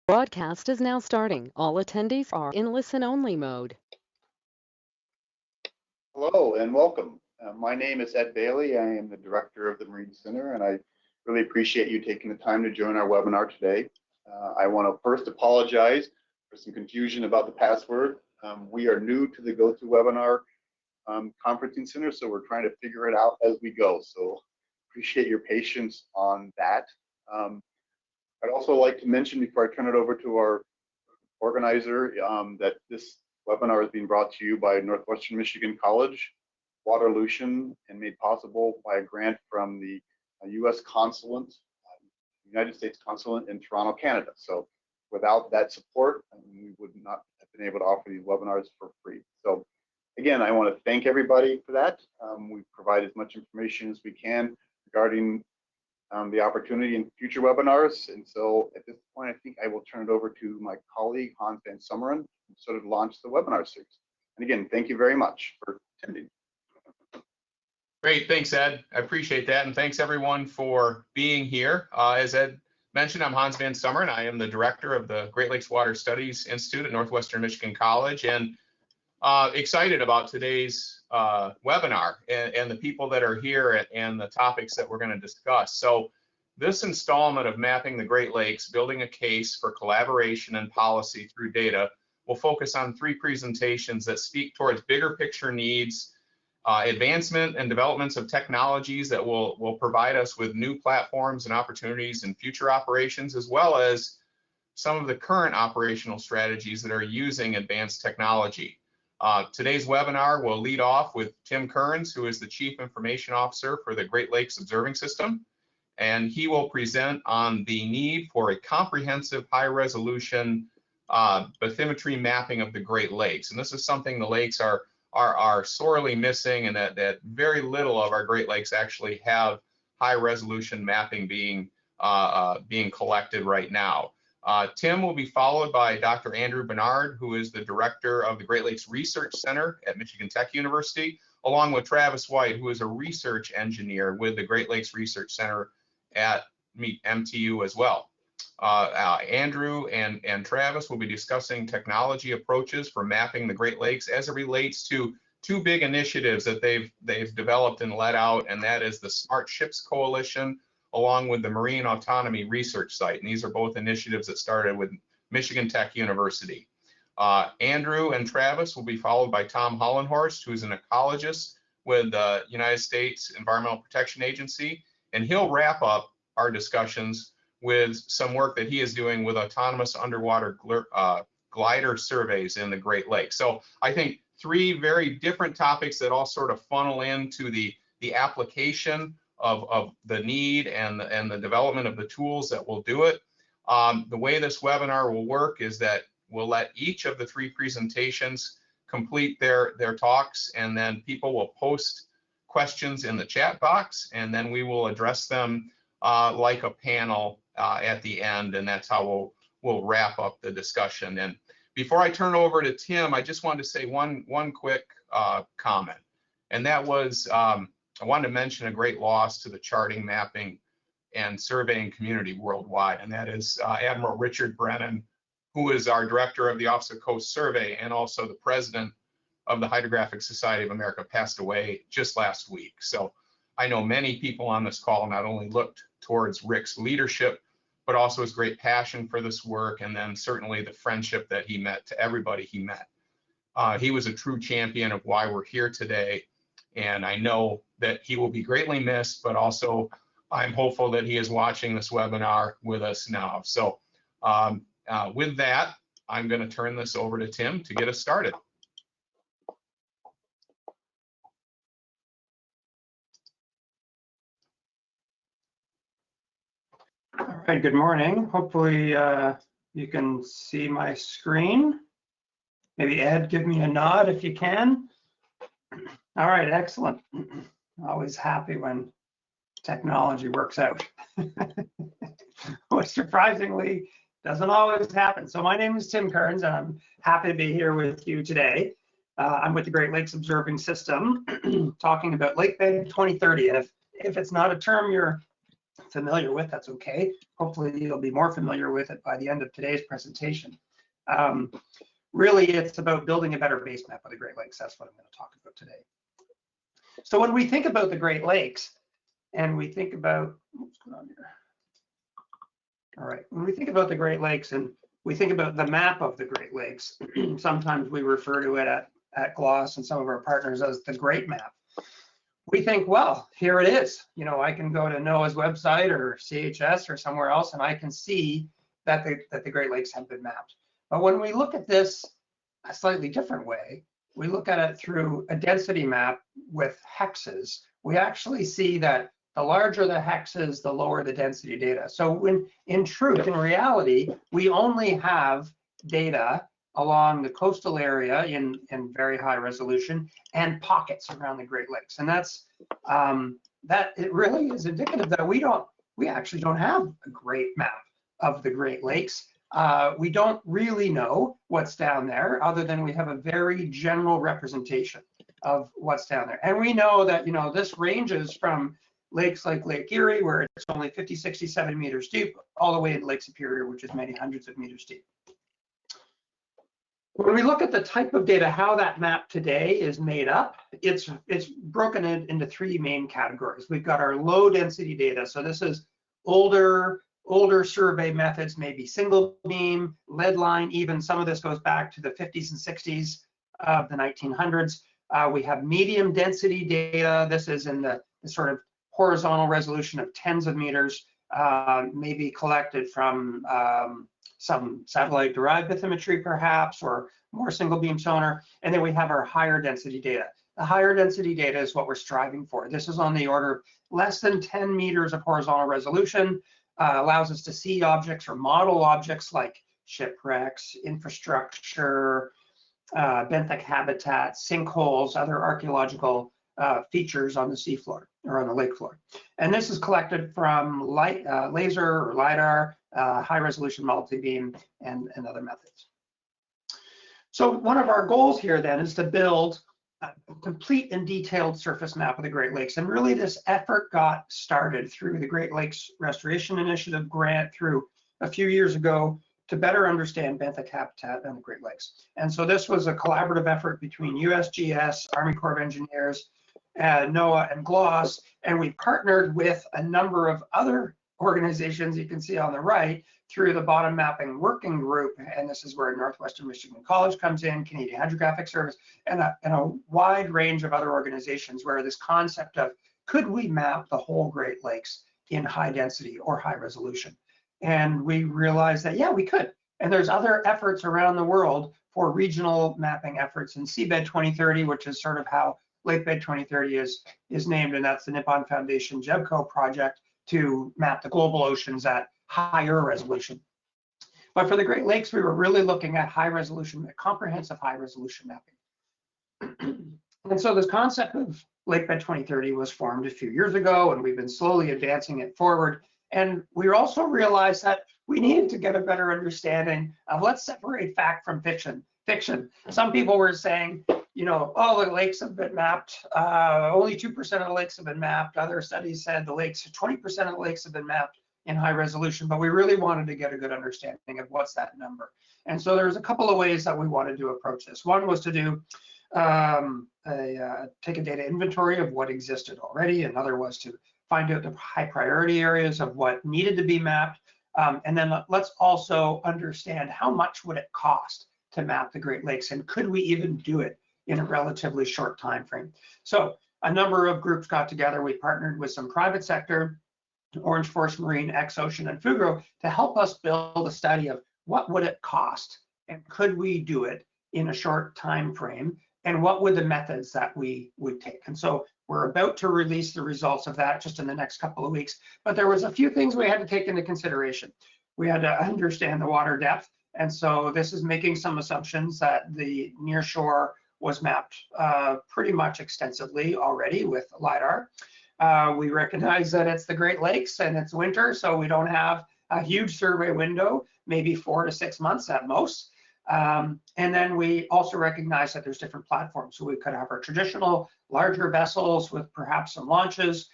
Broadcast is now starting. All attendees are in listen-only mode. Hello and welcome. My name is Ed Bailey. I am the director of the Marine Center, and I really appreciate you taking the time to join our webinar today. I want to first apologize for some confusion about the password. We are new to the GoToWebinar conferencing center, so we're trying to figure it out as we go. So appreciate your patience on that. I'd also like to mention before I turn it over to our organizer that this webinar is being brought to you by Northwestern Michigan College, Waterlution, and made possible by a grant from the U.S. Consulate, United States Consulate in Toronto, Canada. So without that support, we would not have been able to offer these webinars for free. So again, I want to thank everybody for that. We provide as much information as we can regarding the opportunity in future webinars. And so at this point, I think I will turn it over to my colleague, Hans van Summeren, who sort of launched the webinar series. And again, thank you very much for attending. Great, thanks, Ed. I appreciate that. And thanks everyone for being here. As Ed mentioned, I'm Hans van Summeren. I am the director of the Great Lakes Water Studies Institute at Northwestern Michigan College, and excited about today's webinar and the people that are here and the topics that we're going to discuss. So this installment of Mapping the Great Lakes, Building a Case for Collaboration and Policy Through Data will focus on 3 presentations that speak towards bigger picture needs, advancement and developments of technologies that will provide us with new platforms and opportunities in future operations, as well as some of the current operational strategies that are using advanced technology. Today's webinar will lead off with Tim Kearns, who is the Chief Information Officer for the Great Lakes Observing System, and he will present on the need for a comprehensive high-resolution bathymetry mapping of the Great Lakes. And this is something the lakes are sorely missing, and that very little of our Great Lakes actually have high-resolution mapping being collected right now. Tim will be followed by Dr. Andrew Bernard, who is the director of the Great Lakes Research Center at Michigan Tech University, along with Travis White, who is a research engineer with the Great Lakes Research Center at MTU as well. Andrew and Travis will be discussing technology approaches for mapping the Great Lakes as it relates to 2 big initiatives that they've developed and led out, and that is the Smart Ships Coalition, along with the Marine Autonomy Research Site. And these are both initiatives that started with Michigan Tech University. Andrew and Travis will be followed by Tom Hollenhorst, who is an ecologist with the United States Environmental Protection Agency, and he'll wrap up our discussions with some work that he is doing with autonomous underwater glider surveys in the Great Lakes. So I think 3 very different topics that all sort of funnel into the application of the need and the development of the tools that will do it. The way this webinar will work is that we'll let each of the 3 presentations complete their talks, and then people will post questions in the chat box, and then we will address them like a panel at the end, and that's how we'll wrap up the discussion. And before I turn over to Tim, I just wanted to say one quick comment, and that was I wanted to mention a great loss to the charting, mapping, and surveying community worldwide, and that is Admiral Richard Brennan, who is our director of the Office of Coast Survey and also the president of the Hydrographic Society of America, passed away just last week. So I know many people on this call not only looked towards Rick's leadership, but also his great passion for this work, and then certainly the friendship that he met to everybody he met. He was a true champion of why we're here today, and I know that he will be greatly missed, but also I'm hopeful that he is watching this webinar with us now. So with that, I'm going to turn this over to Tim to get us started. All right, good morning. Hopefully you can see my screen. Maybe Ed, give me a nod if you can. All right, excellent. Always happy when technology works out, which surprisingly doesn't always happen. So my name is Tim Kearns, and I'm happy to be here with you today. I'm with the Great Lakes Observing System, talking about Lake Bed 2030. And if it's not a term you're familiar with, that's okay. Hopefully you'll be more familiar with it by the end of today's presentation. Really, it's about building a better base map of the Great Lakes. That's what I'm going to talk about today. So when we think about the Great Lakes, and we think about, what's going on here? All right, when we think about the Great Lakes and we think about the map of the Great Lakes, sometimes we refer to it at GLOS and some of our partners as the Great Map. We think, well, here it is. You know, I can go to NOAA's website or CHS or somewhere else, and I can see that the Great Lakes have been mapped. But when we look at this a slightly different way, we look at it through a density map with hexes. We actually see that the larger the hexes, the lower the density data. So when in truth, in reality, we only have data along the coastal area in very high resolution and pockets around the Great Lakes. And that's that it really is indicative that we actually don't have a great map of the Great Lakes. We don't really know what's down there other than we have a very general representation of what's down there. And we know that, you know, this ranges from lakes like Lake Erie, where it's only 50, 60, 70 meters deep, all the way to Lake Superior, which is many hundreds of meters deep. When we look at the type of data, how that map today is made up, it's broken into three main categories. We've got our low density data. So this is older survey methods, maybe single beam, lead line, even some of this goes back to the 50s and 60s of the 1900s. We have medium density data. This is in the sort of horizontal resolution of tens of meters, maybe collected from some satellite derived bathymetry perhaps, or more single beam sonar. And then we have our higher density data. The higher density data is what we're striving for. This is on the order of less than 10 meters of horizontal resolution, allows us to see objects or model objects like shipwrecks, infrastructure, benthic habitat, sinkholes, other archaeological features on the seafloor or on the lake floor. And this is collected from laser or LiDAR, high resolution multi-beam, and other methods. So one of our goals here then is to build a complete and detailed surface map of the Great Lakes. And really this effort got started through the Great Lakes Restoration Initiative grant through a few years ago to better understand benthic habitat in the Great Lakes. And so this was a collaborative effort between USGS, Army Corps of Engineers, NOAA, and GLOS, and we partnered with a number of other organizations you can see on the right through the bottom mapping working group, and this is where Northwestern Michigan College comes in, Canadian Hydrographic Service, and a wide range of other organizations where this concept of could we map the whole Great Lakes in high density or high resolution? And we realized that, yeah, we could. And there's other efforts around the world for regional mapping efforts, and Seabed 2030, which is sort of how Lakebed 2030 is named, and that's the Nippon Foundation JEVCO project to map the global oceans at higher resolution. But for the Great Lakes, we were really looking at high resolution, comprehensive high resolution mapping. And so this concept of Lakebed 2030 was formed a few years ago, and we've been slowly advancing it forward. And we also realized that we needed to get a better understanding of, let's separate fact from fiction. Some people were saying, you know, oh, the lakes have been mapped. Only 2% of the lakes have been mapped. Other studies said the lakes, 20% of the lakes have been mapped in high resolution, but we really wanted to get a good understanding of what's that number. And so there's a couple of ways that we wanted to approach this. One was to do take a data inventory of what existed already. Another was to find out the high priority areas of what needed to be mapped. And then let's also understand how much would it cost to map the Great Lakes, and could we even do it in a relatively short time frame? So a number of groups got together. We partnered with some private sector, Orange Forest Marine, X-Ocean, and Fugro to help us build a study of what would it cost and could we do it in a short time frame, and what would the methods that we would take. And so we're about to release the results of that just in the next couple of weeks. But there was a few things we had to take into consideration. We had to understand the water depth. And so this is making some assumptions that the near shore was mapped pretty much extensively already with LiDAR. We recognize that it's the Great Lakes and it's winter, so we don't have a huge survey window, maybe 4 to 6 months at most. And then we also recognize that there's different platforms. So we could have our traditional larger vessels with perhaps some launches,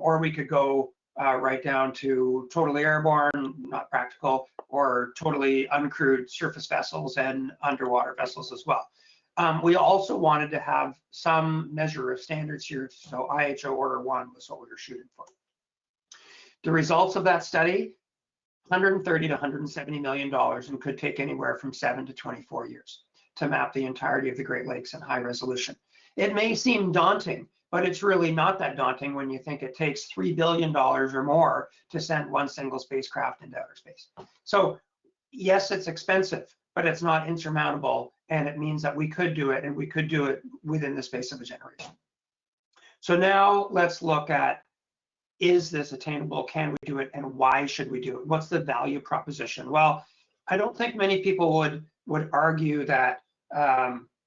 or we could go right down to totally airborne, not practical, or totally uncrewed surface vessels and underwater vessels as well. We also wanted to have some measure of standards here, so IHO Order 1 was what we were shooting for. The results of that study, $130 to $170 million, and could take anywhere from 7 to 24 years to map the entirety of the Great Lakes in high resolution. It may seem daunting, but it's really not that daunting when you think it takes $3 billion or more to send one single spacecraft into outer space. So yes, it's expensive, but it's not insurmountable, and it means that we could do it, and we could do it within the space of a generation. So now let's look at, is this attainable? Can we do it? And why should we do it? What's the value proposition? Well, I don't think many people would argue that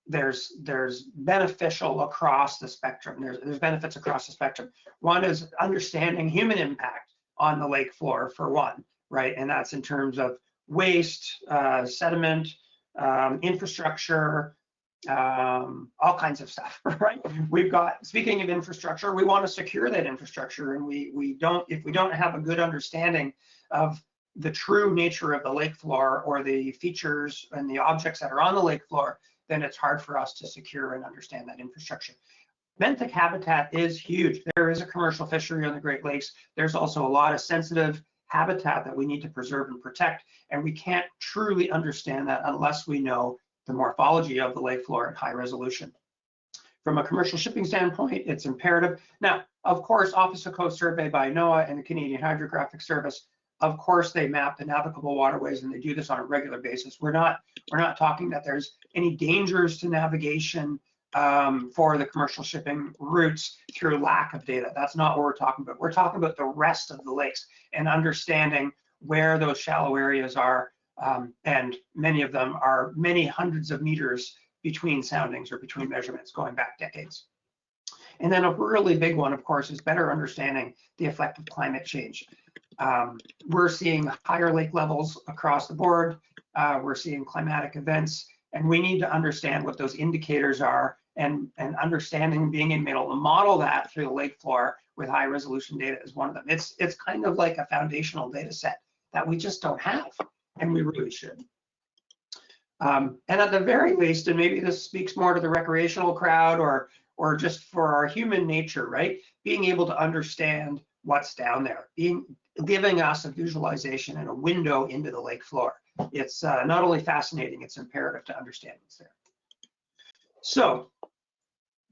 there's beneficial across the spectrum. There's benefits across the spectrum. One is understanding human impact on the lake floor, for one, right? And that's in terms of waste, sediment, infrastructure, all kinds of stuff, right? We've got, speaking of infrastructure, we want to secure that infrastructure, and if we don't have a good understanding of the true nature of the lake floor or the features and the objects that are on the lake floor, then it's hard for us to secure and understand that infrastructure. Benthic habitat is huge. There is a commercial fishery on the Great Lakes. There's also a lot of sensitive habitat that we need to preserve and protect, and we can't truly understand that unless we know the morphology of the lake floor at high resolution. From a commercial shipping standpoint, it's imperative. Now, of course, Office of Coast Survey by NOAA and the Canadian Hydrographic Service, of course, they map the navigable waterways, and they do this on a regular basis. We're not talking that there's any dangers to navigation for the commercial shipping routes through lack of data. That's not what we're talking about. We're talking about the rest of the lakes and understanding where those shallow areas are, and many of them are many hundreds of meters between soundings or between measurements going back decades. And then a really big one, of course, is better understanding the effect of climate change. We're seeing higher lake levels across the board. We're seeing climatic events, and we need to understand what those indicators are, and understanding, being able to model that through the lake floor with high resolution data is one of them. It's kind of like a foundational data set that we just don't have, and we really should. And at the very least, and maybe this speaks more to the recreational crowd or just for our human nature, right? Being able to understand what's down there, giving us a visualization and a window into the lake floor. It's not only fascinating, it's imperative to understand what's there. So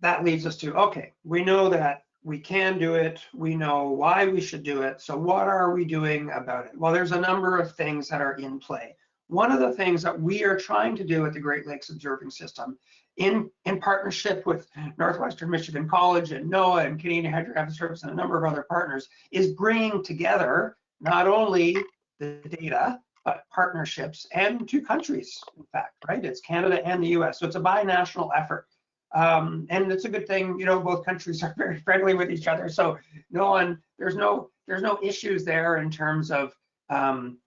that leads us to, okay, we know that we can do it. We know why we should do it. So what are we doing about it? Well, there's a number of things that are in play. One of the things that we are trying to do at the Great Lakes Observing System in partnership with Northwestern Michigan College and NOAA and Canadian Hydrographic Service and a number of other partners is bringing together not only the data, but partnerships, and two countries, in fact, right? It's Canada and the US. So it's a binational effort. And it's a good thing, you know, both countries are very friendly with each other. So there's no issues there in terms of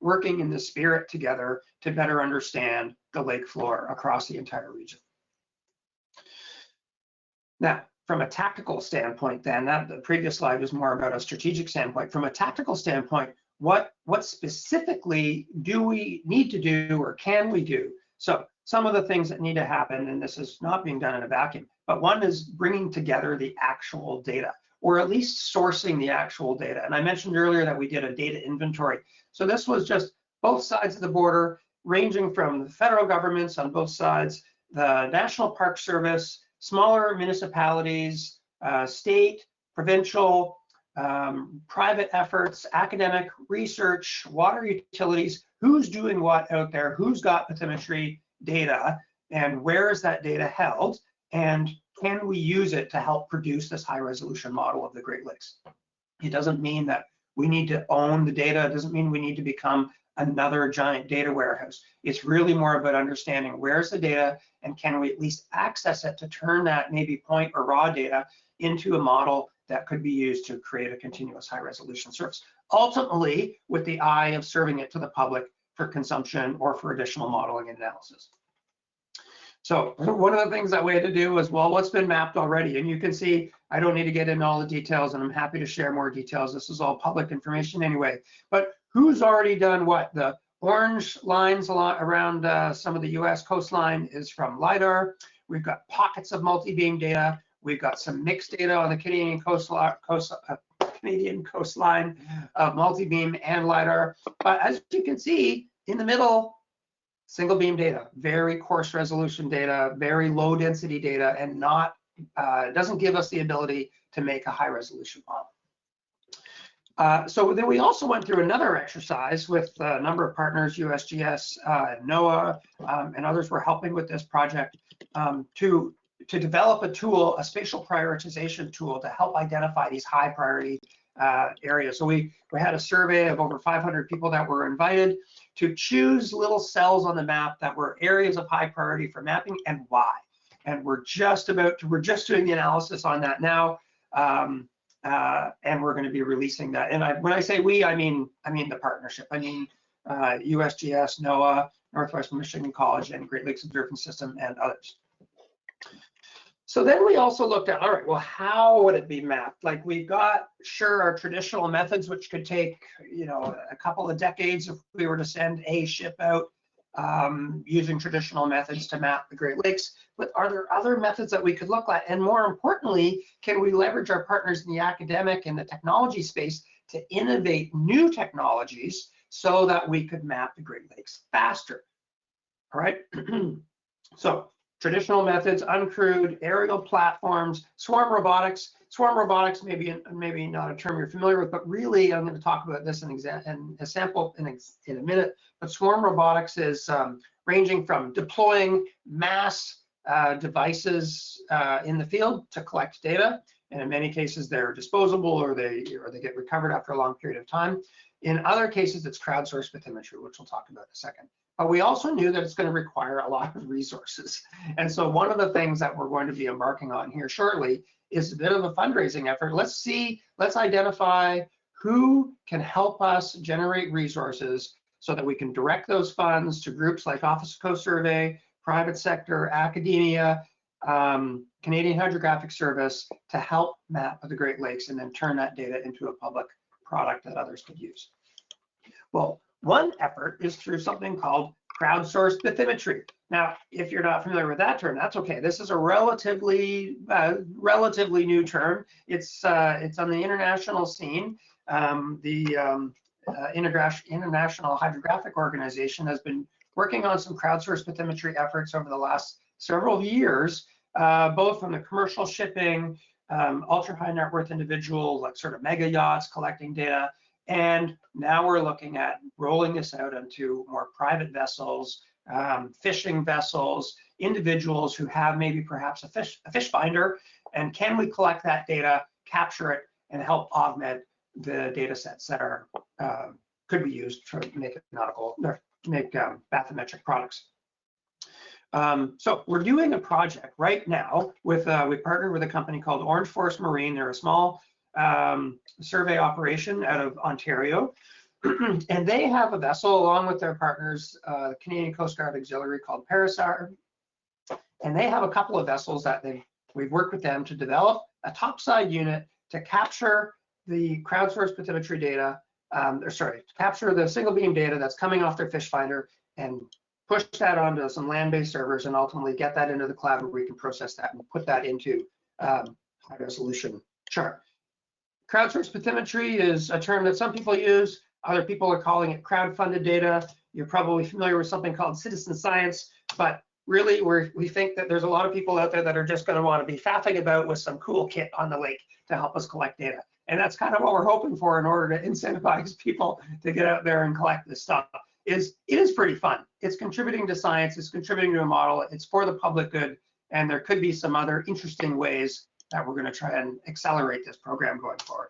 working in the spirit together to better understand the lake floor across the entire region. Now, from a tactical standpoint, then, the previous slide was more about a strategic standpoint. From a tactical standpoint, what specifically do we need to do or can we do? So some of the things that need to happen, and this is not being done in a vacuum, but one is bringing together the actual data, or at least sourcing the actual data. And I mentioned earlier that we did a data inventory. So this was just both sides of the border, ranging from the federal governments on both sides, the National Park Service, smaller municipalities, state, provincial, private efforts, academic research, water utilities, who's doing what out there, who's got bathymetry data, and where is that data held, and can we use it to help produce this high resolution model of the Great Lakes? It doesn't mean that we need to own the data. It doesn't mean we need to become another giant data warehouse. It's really more about understanding where's the data and can we at least access it to turn that maybe point or raw data into a model that could be used to create a continuous high resolution surface, ultimately with the eye of serving it to the public for consumption or for additional modeling and analysis. So one of the things that we had to do was, well, what's been mapped already? And you can see, I don't need to get into all the details, and I'm happy to share more details. This is all public information anyway. But who's already done what? The orange lines around some of the US coastline is from LiDAR. We've got pockets of multi-beam data. We've got some mixed data on the Canadian coastline of multi-beam and LiDAR. But as you can see, in the middle, single beam data, very coarse resolution data, very low density data, and doesn't give us the ability to make a high resolution model. So then we also went through another exercise with a number of partners, USGS, NOAA, and others were helping with this project to develop a tool, a spatial prioritization tool to help identify these high priority areas. So we had a survey of over 500 people that were invited to choose little cells on the map that were areas of high priority for mapping and why. And we're just doing the analysis on that now. And we're going to be releasing that. And when I say we, I mean the partnership. I mean USGS, NOAA, Northwestern Michigan College, and Great Lakes Observation System, and others. So then we also looked at, all right, well, how would it be mapped? Like we've got, sure, our traditional methods, which could take, a couple of decades if we were to send a ship out using traditional methods to map the Great Lakes. But are there other methods that we could look at? And more importantly, can we leverage our partners in the academic and the technology space to innovate new technologies so that we could map the Great Lakes faster? All right. So traditional methods, uncrewed, aerial platforms, swarm robotics. Swarm robotics maybe not a term you're familiar with, but really I'm going to talk about this in a sample in a minute. But swarm robotics is ranging from deploying mass devices in the field to collect data, and in many cases they're disposable or they get recovered after a long period of time. In other cases, it's crowdsourced bathymetry, which we'll talk about in a second. But we also knew that it's going to require a lot of resources. And so one of the things that we're going to be embarking on here shortly is a bit of a fundraising effort. Let's identify who can help us generate resources so that we can direct those funds to groups like Office of Coast Survey, private sector, academia, Canadian Hydrographic Service to help map the Great Lakes and then turn that data into a public product that others could use. Well, one effort is through something called crowdsourced bathymetry. Now, if you're not familiar with that term, that's okay. This is a relatively new term. It's on the international scene. The International Hydrographic Organization has been working on some crowdsourced bathymetry efforts over the last several years, both from the commercial shipping, ultra high net worth individuals, like sort of mega yachts collecting data. And now we're looking at rolling this out into more private vessels, fishing vessels, individuals who have maybe perhaps a fish finder, and can we collect that data, capture it, and help augment the data sets that are could be used to make bathymetric products. So we're doing a project right now with we partnered with a company called Orange Forest Marine. They're a small survey operation out of Ontario, and they have a vessel along with their partners, Canadian Coast Guard Auxiliary, called Parasar, and they have a couple of vessels that we've worked with them to develop a topside unit to capture the crowdsourced bathymetry data, to capture the single beam data that's coming off their fish finder and push that onto some land-based servers and ultimately get that into the cloud where we can process that and put that into high resolution chart. Crowdsourced bathymetry is a term that some people use. Other people are calling it crowd-funded data. You're probably familiar with something called citizen science, but really we think that there's a lot of people out there that are just going to want to be faffing about with some cool kit on the lake to help us collect data. And that's kind of what we're hoping for in order to incentivize people to get out there and collect this stuff. It is pretty fun. It's contributing to science, it's contributing to a model, it's for the public good, and there could be some other interesting ways that we're going to try and accelerate this program going forward.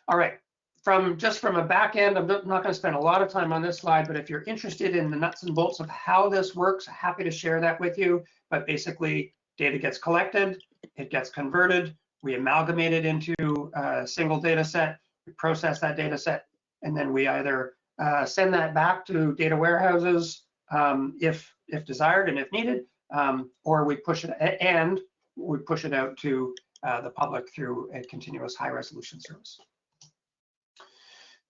All right, from a back end, I'm not going to spend a lot of time on this slide, but if you're interested in the nuts and bolts of how this works, happy to share that with you. But basically, data gets collected, it gets converted, we amalgamate it into a single data set, we process that data set, and then we either send that back to data warehouses if desired and if needed, or we push it out to the public through a continuous high resolution service.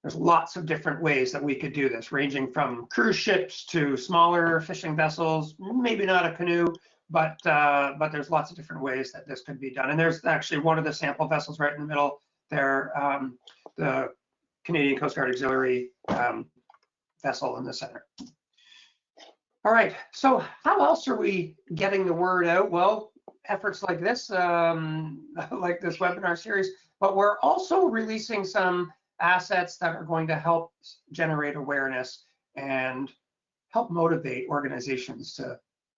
There's lots of different ways that we could do this, ranging from cruise ships to smaller fishing vessels, maybe not a canoe, but there's lots of different ways that this could be done. And there's actually one of the sample vessels right in the middle there, the Canadian Coast Guard Auxiliary vessel in the center. All right, so how else are we getting the word out? Well, efforts like this webinar series, but we're also releasing some assets that are going to help generate awareness and help motivate organizations to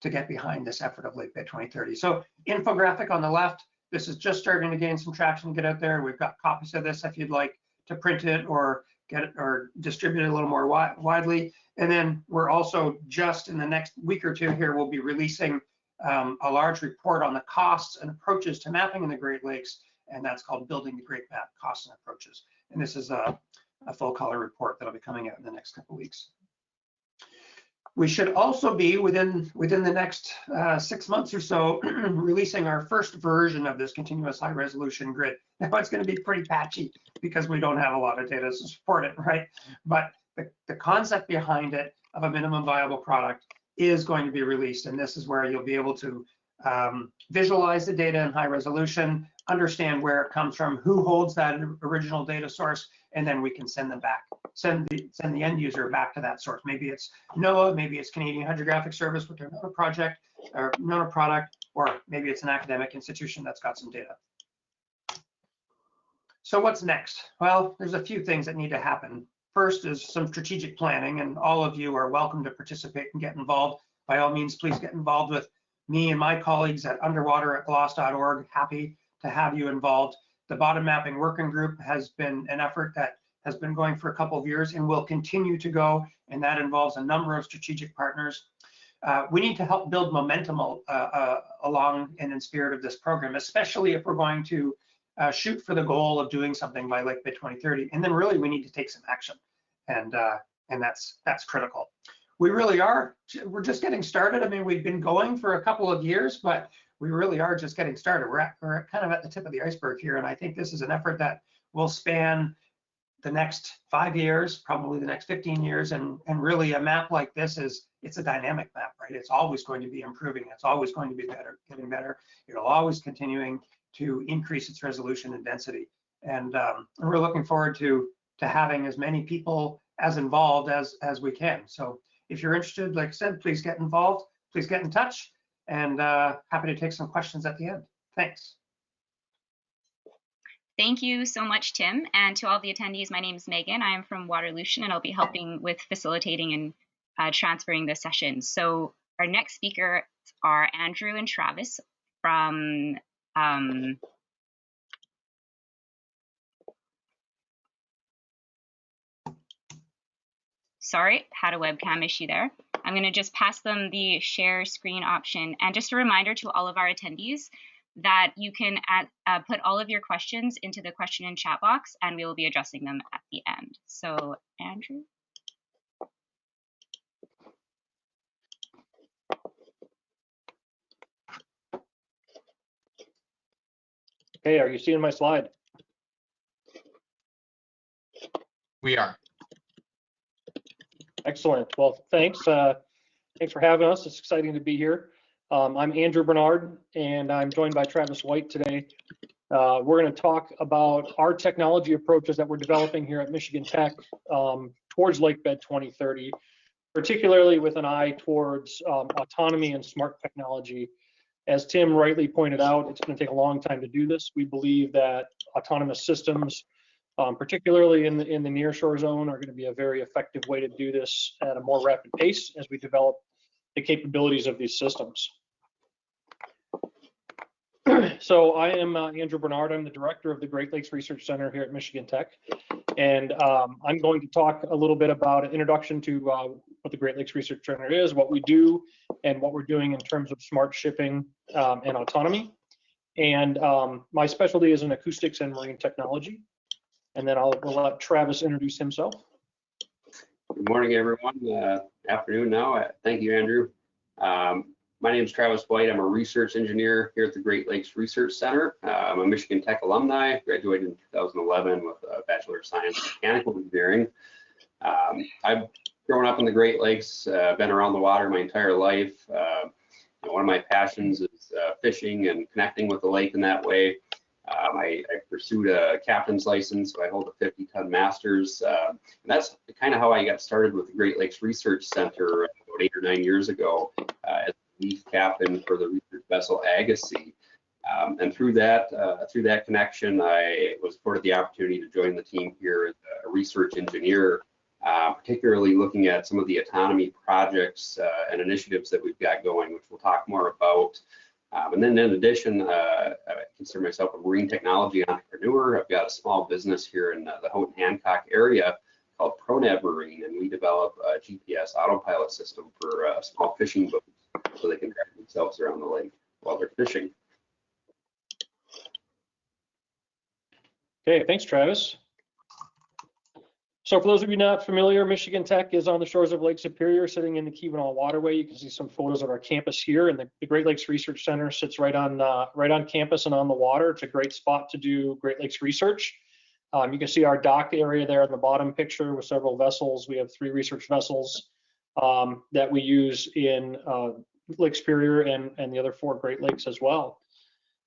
get behind this effort of Lake Bed 2030. So infographic on the left, this is just starting to gain some traction, get out there. We've got copies of this if you'd like to print it or get it or distribute it a little more widely. And then we're also just in the next week or two here, we'll be releasing a large report on the costs and approaches to mapping in the Great Lakes, and that's called Building the Great Map, Costs and Approaches. And this is a full color report that'll be coming out in the next couple of weeks. We should also be within the next 6 months or so releasing our first version of this continuous high resolution grid. Now it's going to be pretty patchy because we don't have a lot of data to support it, right? But the concept behind it of a minimum viable product is going to be released, and this is where you'll be able to visualize the data in high resolution, understand where it comes from, who holds that original data source, and then we can send them back, send the end user back to that source. Maybe it's NOAA, maybe it's Canadian Hydrographic Service with their NOAA project or NOAA product, or maybe it's an academic institution that's got some data. So what's next? Well, there's a few things that need to happen. First is some strategic planning, and all of you are welcome to participate and get involved. By all means, please get involved with me and my colleagues at underwater@glos.org. Happy to have you involved. The bottom mapping working group has been an effort that has been going for a couple of years and will continue to go, and that involves a number of strategic partners. We need to help build momentum along and in spirit of this program, especially if we're going to shoot for the goal of doing something by Lake Bed 2030. And then really we need to take some action, and that's critical. We really are, we're just getting started. I mean, we've been going for a couple of years, but we really are just getting started. We're kind of at the tip of the iceberg here, and I think this is an effort that will span the next 5 years, probably the next 15 years, and really a map like this it's a dynamic map, right? It's always going to be improving. It's always going to be better, getting better. It'll always continuing to increase its resolution and density. And we're looking forward to having as many people as involved as we can. So if you're interested, like I said, please get involved, please get in touch, and happy to take some questions at the end. Thanks. Thank you so much, Tim. And to all the attendees, my name is Megan. I am from Waterlution, and I'll be helping with facilitating and transferring the session. So our next speakers are Andrew and Travis from sorry, had a webcam issue there. I'm going to just pass them the share screen option. And just a reminder to all of our attendees that you can put all of your questions into the question and chat box, and we will be addressing them at the end. So, Andrew. Okay, are you seeing my slide? We are. Excellent. Well, thanks. Thanks for having us. It's exciting to be here. I'm Andrew Bernard, and I'm joined by Travis White today. We're going to talk about our technology approaches that we're developing here at Michigan Tech towards Lake Bed 2030, particularly with an eye towards autonomy and smart technology. As Tim rightly pointed out, it's going to take a long time to do this. We believe that autonomous systems, particularly in the nearshore zone, are going to be a very effective way to do this at a more rapid pace as we develop the capabilities of these systems. So I am Andrew Bernard. I'm the director of the Great Lakes Research Center here at Michigan Tech. And I'm going to talk a little bit about an introduction to what the Great Lakes Research Center is, what we do, and what we're doing in terms of smart shipping and autonomy. And my specialty is in acoustics and marine technology. And then we'll let Travis introduce himself. Good morning, everyone. Afternoon now. Thank you, Andrew. My name is Travis White. I'm a research engineer here at the Great Lakes Research Center. I'm a Michigan Tech alumni, graduated in 2011 with a Bachelor of Science in Mechanical Engineering. I've grown up in the Great Lakes, been around the water my entire life. One of my passions is fishing and connecting with the lake in that way. I pursued a captain's license, so I hold a 50-ton master's. And that's kind of how I got started with the Great Lakes Research Center about 8 or 9 years ago as lead captain for the research vessel Agassiz. And through that connection, I was afforded the opportunity to join the team here as a research engineer, particularly looking at some of the autonomy projects and initiatives that we've got going, which we'll talk more about. And then in addition, I consider myself a marine technology entrepreneur. I've got a small business here in the Houghton Hancock area called ProNav Marine, and we develop a GPS autopilot system for small fishing boats so they can drive themselves around the lake while they're fishing. Okay, thanks, Travis. So for those of you not familiar, Michigan Tech is on the shores of Lake Superior, sitting in the Keweenaw Waterway. You can see some photos of our campus here, and the Great Lakes Research Center sits right on campus and on the water. It's a great spot to do Great Lakes research. You can see our dock area there in the bottom picture with several vessels. We have 3 research vessels that we use in Lake Superior and the other 4 Great Lakes as well.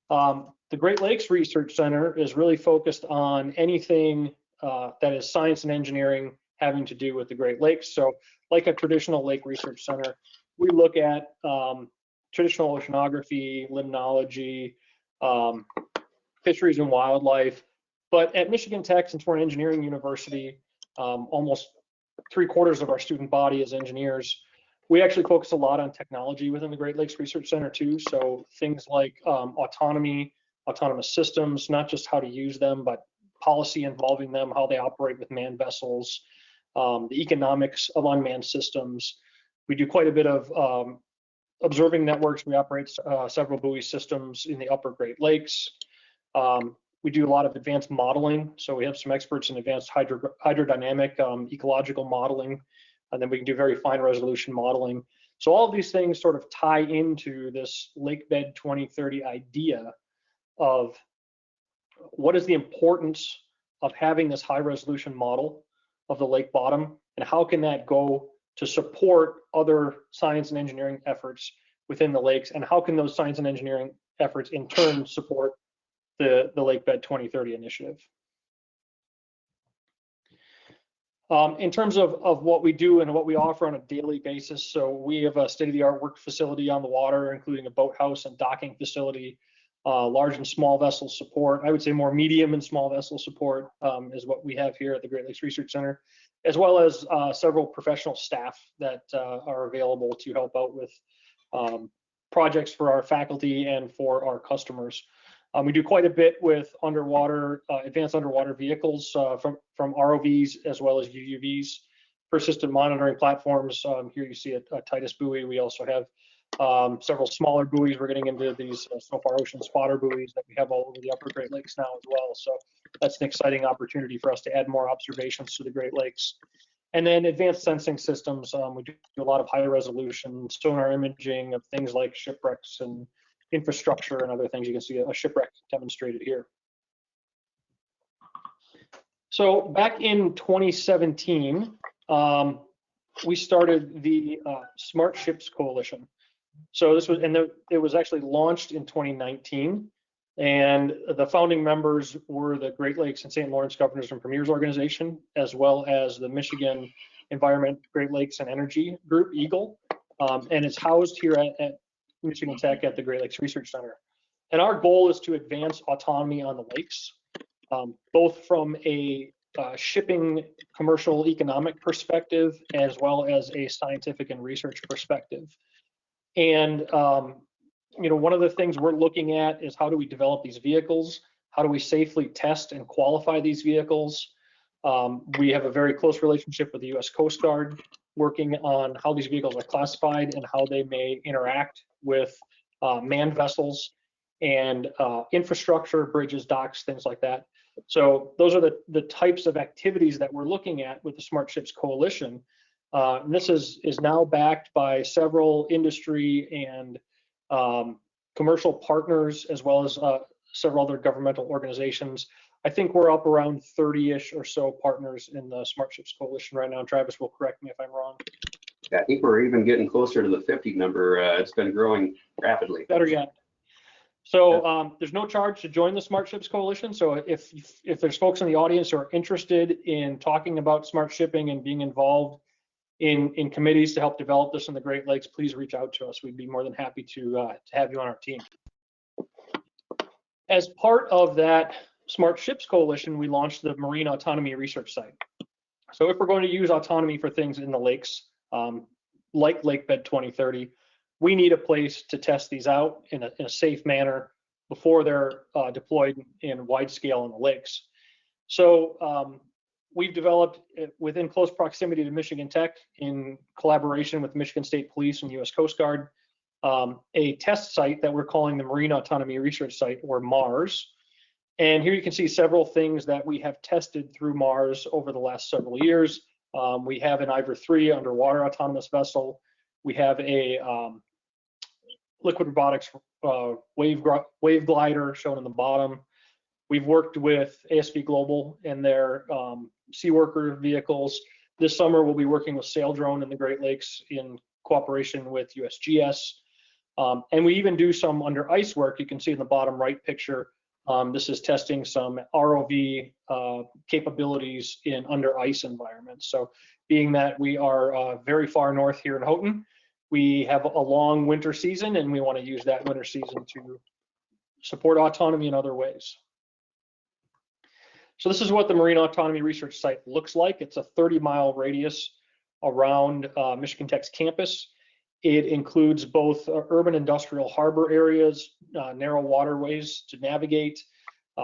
The Great Lakes Research Center is really focused on anything that is science and engineering having to do with the Great Lakes. So like a traditional lake research center, we look at traditional oceanography, limnology, fisheries and wildlife. But at Michigan Tech, since we're an engineering university, almost 3/4 of our student body is engineers. We actually focus a lot on technology within the Great Lakes Research Center too. So things like autonomy, autonomous systems, not just how to use them, but policy involving them, how they operate with manned vessels, the economics of unmanned systems. We do quite a bit of observing networks. We operate several buoy systems in the upper Great Lakes. We do a lot of advanced modeling. So we have some experts in advanced hydrodynamic ecological modeling, and then we can do very fine resolution modeling. So all of these things sort of tie into this Lakebed 2030 idea of what is the importance of having this high resolution model of the lake bottom, and how can that go to support other science and engineering efforts within the lakes, and how can those science and engineering efforts in turn support the Lakebed 2030 initiative. In terms of what we do and what we offer on a daily basis, so we have a state-of-the-art work facility on the water, including a boathouse and docking facility, large and small vessel support. I would say more medium and small vessel support is what we have here at the Great Lakes Research Center, as well as several professional staff that are available to help out with projects for our faculty and for our customers. We do quite a bit with underwater, advanced underwater vehicles from ROVs as well as UUVs, persistent monitoring platforms. Here you see a Titus buoy. We also have several smaller buoys. We're getting into these SOFAR Ocean spotter buoys that we have all over the upper Great Lakes now as well. So that's an exciting opportunity for us to add more observations to the Great Lakes. And then advanced sensing systems. We do a lot of high resolution sonar imaging of things like shipwrecks and infrastructure and other things. You can see a shipwreck demonstrated here. So back in 2017, we started the Smart Ships Coalition. So this was, and it was actually launched in 2019. And the founding members were the Great Lakes and St. Lawrence Governors and Premiers Organization, as well as the Michigan Environment, Great Lakes and Energy Group, EAGLE. And it's housed here at Michigan Tech at the Great Lakes Research Center. And our goal is to advance autonomy on the lakes, both from a shipping commercial economic perspective, as well as a scientific and research perspective. And one of the things we're looking at is how do we develop these vehicles? How do we safely test and qualify these vehicles? We have a very close relationship with the U.S. Coast Guard, working on how these vehicles are classified and how they may interact with manned vessels and infrastructure, bridges, docks, things like that. So those are the types of activities that we're looking at with the Smart Ships Coalition. And this is now backed by several industry and commercial partners, as well as several other governmental organizations. I think we're up around 30-ish or so partners in the Smart Ships Coalition right now. Travis will correct me if I'm wrong. Yeah, I think we're even getting closer to the 50 number. It's been growing rapidly. Better yet. So there's no charge to join the Smart Ships Coalition. So if there's folks in the audience who are interested in talking about smart shipping and being involved in committees to help develop this in the Great Lakes, please reach out to us. We'd be more than happy to have you on our team. As part of that Smart Ships Coalition, we launched the Marine Autonomy Research Site. So if we're going to use autonomy for things in the lakes, like Lakebed 2030, we need a place to test these out in a safe manner before they're deployed in wide scale in the lakes. So we've developed, within close proximity to Michigan Tech, in collaboration with Michigan State Police and US Coast Guard, a test site that we're calling the Marine Autonomy Research Site, or MARS. And here you can see several things that we have tested through MARS over the last several years. We have an Iver 3 underwater autonomous vessel. We have a liquid robotics wave glider shown in the bottom. We've worked with ASV Global and their sea worker vehicles. This summer, we'll be working with Saildrone in the Great Lakes in cooperation with USGS. And we even do some under ice work. You can see in the bottom right picture, this is testing some ROV capabilities in under ice environments. So being that we are very far north here in Houghton, we have a long winter season, and we want to use that winter season to support autonomy in other ways. So this is what the Marine Autonomy Research Site looks like. It's a 30-mile radius around Michigan Tech's campus. It includes both urban industrial harbor areas, narrow waterways to navigate,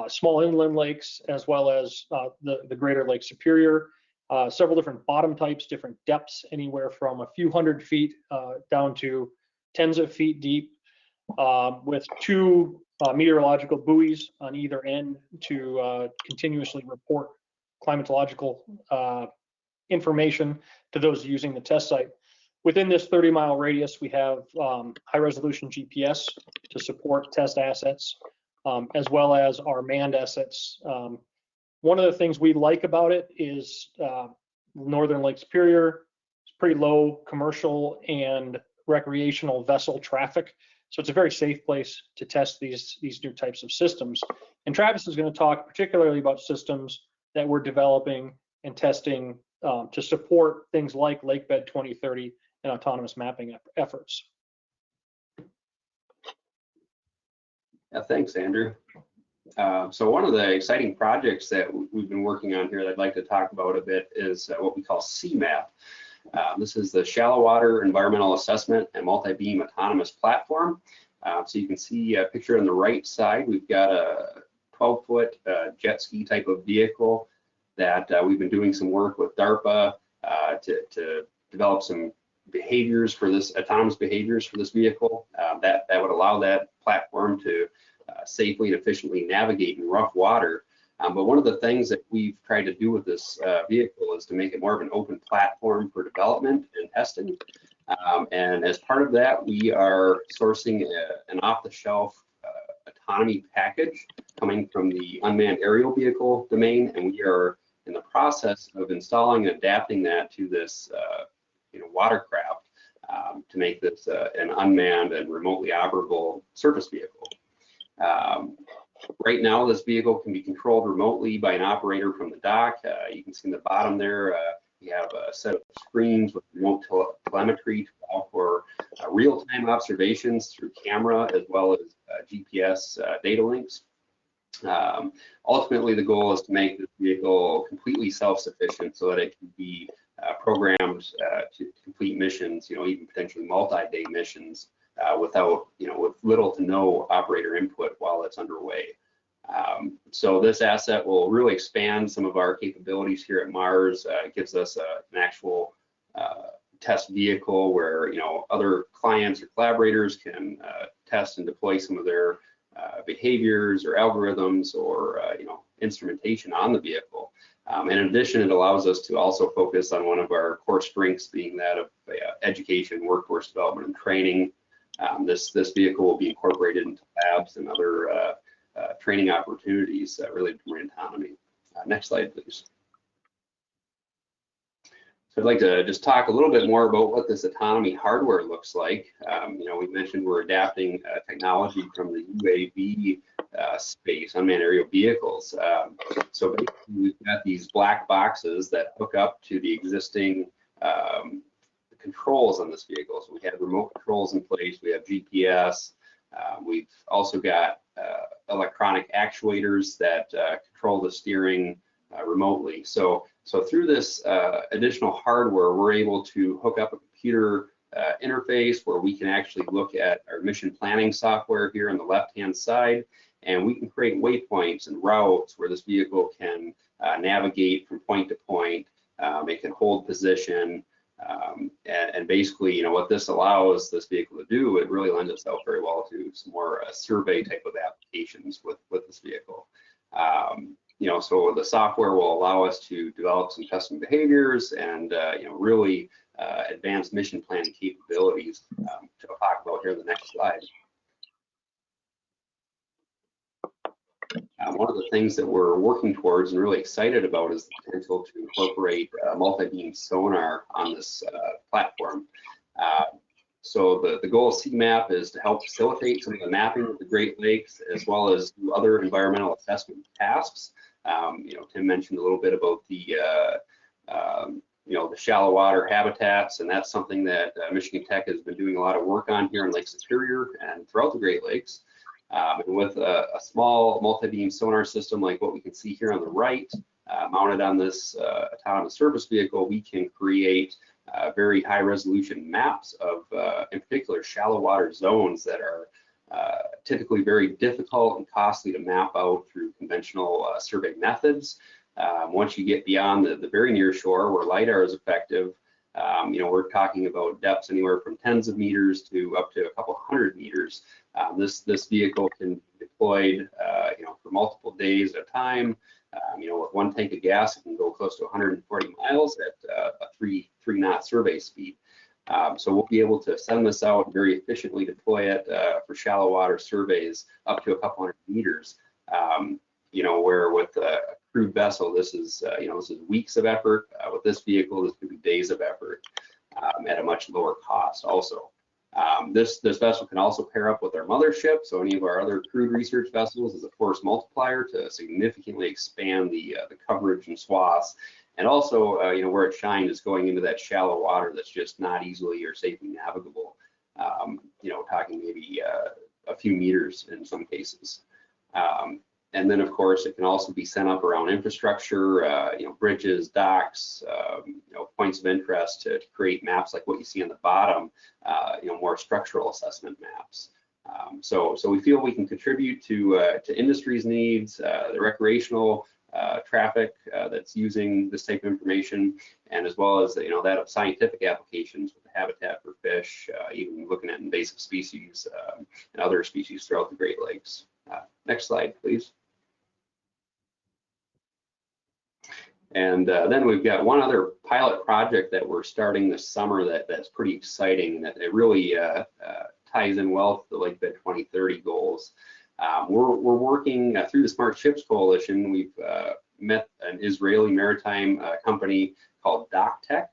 small inland lakes, as well as the greater Lake Superior, several different bottom types, different depths, anywhere from a few hundred feet down to tens of feet deep, with 2 meteorological buoys on either end to continuously report climatological information to those using the test site. Within this 30-mile radius, we have high-resolution GPS to support test assets, as well as our manned assets. One of the things we like about it is Northern Lake Superior. It's pretty low commercial and recreational vessel traffic, so it's a very safe place to test these new types of systems. And Travis is going to talk particularly about systems that we're developing and testing to support things like Lakebed 2030 and autonomous mapping efforts. Yeah, thanks, Andrew. So one of the exciting projects that we've been working on here that I'd like to talk about a bit is what we call CMAP. This is the Shallow Water Environmental Assessment and Multi-Beam Autonomous Platform. So you can see a picture on the right side. We've got a 12-foot jet ski type of vehicle that we've been doing some work with DARPA to develop some behaviors for this, autonomous behaviors for this vehicle that would allow that platform to safely and efficiently navigate in rough water. But one of the things that we've tried to do with this vehicle is to make it more of an open platform for development and testing. And as part of that, we are sourcing an off-the-shelf autonomy package coming from the unmanned aerial vehicle domain, and we are in the process of installing and adapting that to this watercraft to make this an unmanned and remotely operable surface vehicle. Right now, this vehicle can be controlled remotely by an operator from the dock. You can see in the bottom there, we have a set of screens with remote telemetry to allow for real-time observations through camera as well as GPS data links. Ultimately, the goal is to make this vehicle completely self-sufficient so that it can be programmed to complete missions, even potentially multi-day missions without, with little to no operator input while it's underway. So this asset will really expand some of our capabilities here at Mars. It gives us an actual test vehicle where other clients or collaborators can test and deploy some of their behaviors or algorithms or instrumentation on the vehicle. In addition, it allows us to also focus on one of our core strengths, being that of education, workforce development, and training. This vehicle will be incorporated into labs and other training opportunities related to marine autonomy. Next slide, please. So I'd like to just talk a little bit more about what this autonomy hardware looks like. We mentioned we're adapting technology from the UAV space, unmanned aerial vehicles. So basically we've got these black boxes that hook up to the existing controls on this vehicle. So we have remote controls in place, we have GPS, we've also got electronic actuators that control the steering remotely. So through this additional hardware, we're able to hook up a computer interface where we can actually look at our mission planning software here on the left-hand side, and we can create waypoints and routes where this vehicle can navigate from point to point. It can hold position, and basically, what this allows this vehicle to do, it really lends itself very well to some more survey type of applications with this vehicle. So the software will allow us to develop some custom behaviors and really advanced mission planning capabilities, which I'll talk about here in the next slide. One of the things that we're working towards and really excited about is the potential to incorporate multi-beam sonar on this platform. So the goal of CMAP is to help facilitate some of the mapping of the Great Lakes, as well as do other environmental assessment tasks. Tim mentioned a little bit about the shallow water habitats, and that's something that Michigan Tech has been doing a lot of work on here in Lake Superior and throughout the Great Lakes. And with a small multi-beam sonar system like what we can see here on the right, mounted on this autonomous surface vehicle, we can create very high resolution maps of, in particular, shallow water zones that are typically very difficult and costly to map out through conventional survey methods. Once you get beyond the very near shore where LiDAR is effective, we're talking about depths anywhere from tens of meters to up to a couple hundred meters. This vehicle can be deployed, for multiple days at a time. With one tank of gas, it can go close to 140 miles at a 3-knot survey speed. So we'll be able to send this out and very efficiently deploy it for shallow water surveys up to a couple hundred meters. Where with a crewed vessel, this is weeks of effort. With this vehicle, this could be days of effort at a much lower cost also. This vessel can also pair up with our mothership, so any of our other crewed research vessels as a force multiplier to significantly expand the coverage and swaths. And also, where it shined is going into that shallow water that's just not easily or safely navigable. Talking maybe a few meters in some cases. And then, of course, it can also be sent up around infrastructure, bridges, docks, points of interest to create maps like what you see on the bottom, more structural assessment maps. So we feel we can contribute to industry's needs, the recreational traffic that's using this type of information, and as well as that of scientific applications with the habitat for fish, even looking at invasive species and other species throughout the Great Lakes. Next slide, please. And then we've got one other pilot project that we're starting this summer that's pretty exciting, and that it really ties in well to the Lake Bed 2030 goals. We're working through the Smart Ships Coalition. We've met an Israeli maritime company called DocTech,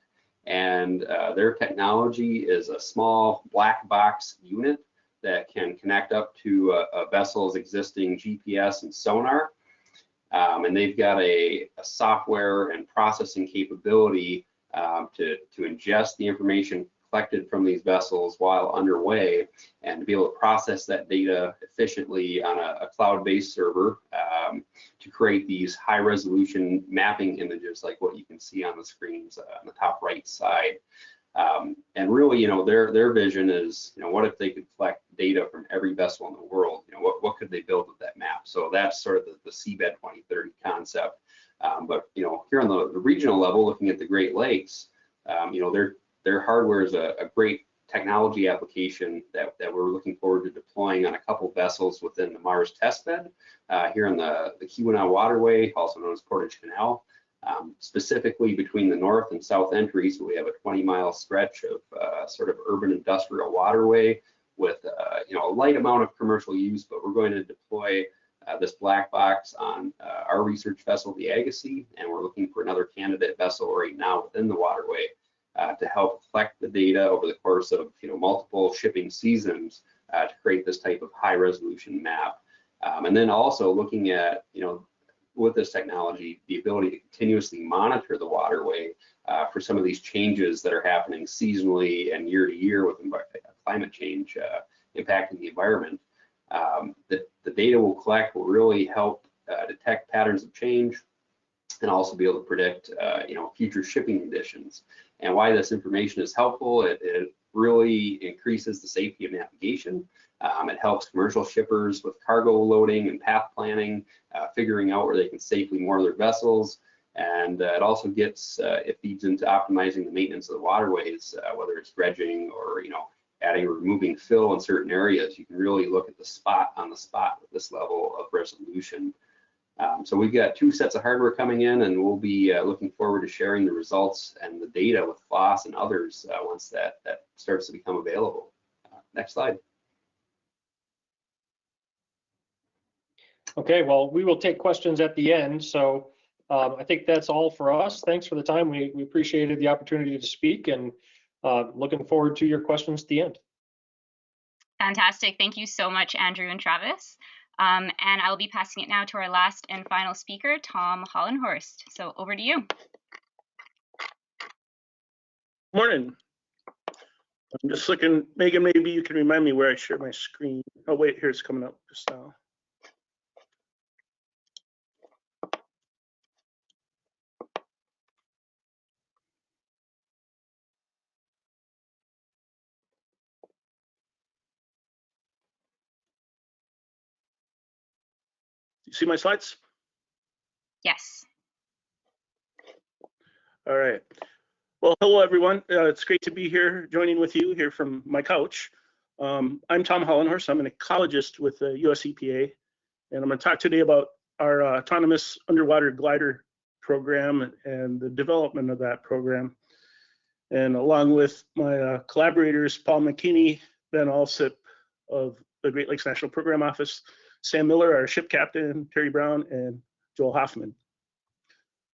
and their technology is a small black box unit that can connect up to a vessel's existing GPS and sonar. And they've got a software and processing capability to ingest the information collected from these vessels while underway, and to be able to process that data efficiently on a cloud-based server to create these high-resolution mapping images like what you can see on the screens on the top right side. And really, their vision is, what if they could collect data from every vessel in the world? What could they build with that map? So that's sort of the Seabed 2030 concept. But here on the regional level, looking at the Great Lakes, their hardware is a great technology application that we're looking forward to deploying on a couple vessels within the Mars testbed here in the Keweenaw Waterway, also known as Portage Canal. specifically between the north and south entries. We have a 20-mile stretch of sort of urban industrial waterway with a light amount of commercial use, but we're going to deploy this black box on our research vessel, the Agassiz, and we're looking for another candidate vessel right now within the waterway to help collect the data over the course of multiple shipping seasons to create this type of high resolution map. And then also looking at with this technology, the ability to continuously monitor the waterway for some of these changes that are happening seasonally and year to year with climate change impacting the environment. The data we'll collect will really help detect patterns of change and also be able to predict future shipping conditions. And why this information is helpful, it really increases the safety of navigation. It helps commercial shippers with cargo loading and path planning, figuring out where they can safely moor their vessels. And it also it feeds into optimizing the maintenance of the waterways, whether it's dredging or adding or removing fill in certain areas. You can really look at the spot on the spot with this level of resolution. So we've got 2 sets of hardware coming in, and we'll be looking forward to sharing the results and the data with FLOSS and others once that starts to become available. Next slide. Okay, well, we will take questions at the end. So I think that's all for us. Thanks for the time. We appreciated the opportunity to speak, and looking forward to your questions at the end. Fantastic. Thank you so much, Andrew and Travis. And I'll be passing it now to our last and final speaker, Tom Hollenhorst. So over to you. Morning. I'm just looking, Megan, maybe you can remind me where I share my screen. Oh, wait, here it's coming up just now. You see my slides? Yes. All right. Well, hello, everyone. It's great to be here, joining with you here from my couch. I'm Tom Hollenhorst. I'm an ecologist with the US EPA, and I'm going to talk today about our autonomous underwater glider program and the development of that program. And along with my collaborators, Paul McKinney, Ben Alsip of the Great Lakes National Program Office, Sam Miller, our ship captain, Terry Brown, and Joel Hoffman.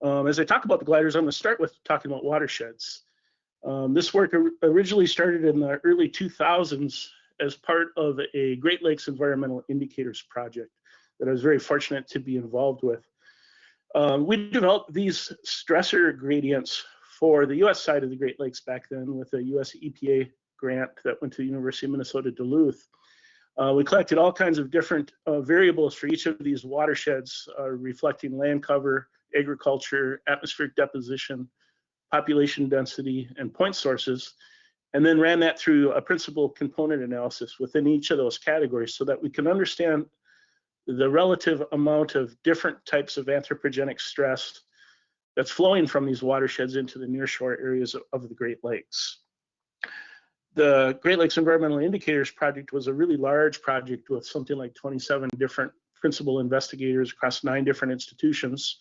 As I talk about the gliders, I'm going to start with talking about watersheds. This work originally started in the early 2000s as part of a Great Lakes Environmental Indicators project that I was very fortunate to be involved with. We developed these stressor gradients for the US side of the Great Lakes back then with a US EPA grant that went to the University of Minnesota Duluth. We collected all kinds of different variables for each of these watersheds, reflecting land cover, agriculture, atmospheric deposition, population density, and point sources, and then ran that through a principal component analysis within each of those categories so that we can understand the relative amount of different types of anthropogenic stress that's flowing from these watersheds into the nearshore areas of the Great Lakes. The Great Lakes Environmental Indicators Project was a really large project with something like 27 different principal investigators across 9 different institutions,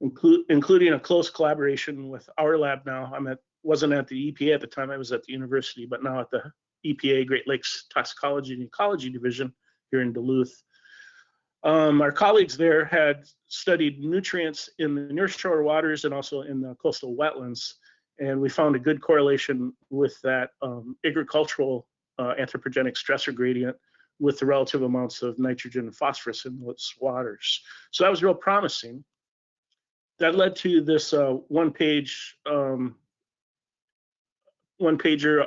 including a close collaboration with our lab now. Wasn't at the EPA at the time, I was at the university, but now at the EPA Great Lakes Toxicology and Ecology Division here in Duluth. Our colleagues there had studied nutrients in the nearshore waters and also in the coastal wetlands. And we found a good correlation with that agricultural anthropogenic stressor gradient with the relative amounts of nitrogen and phosphorus in those waters. So that was real promising. That led to this one-pager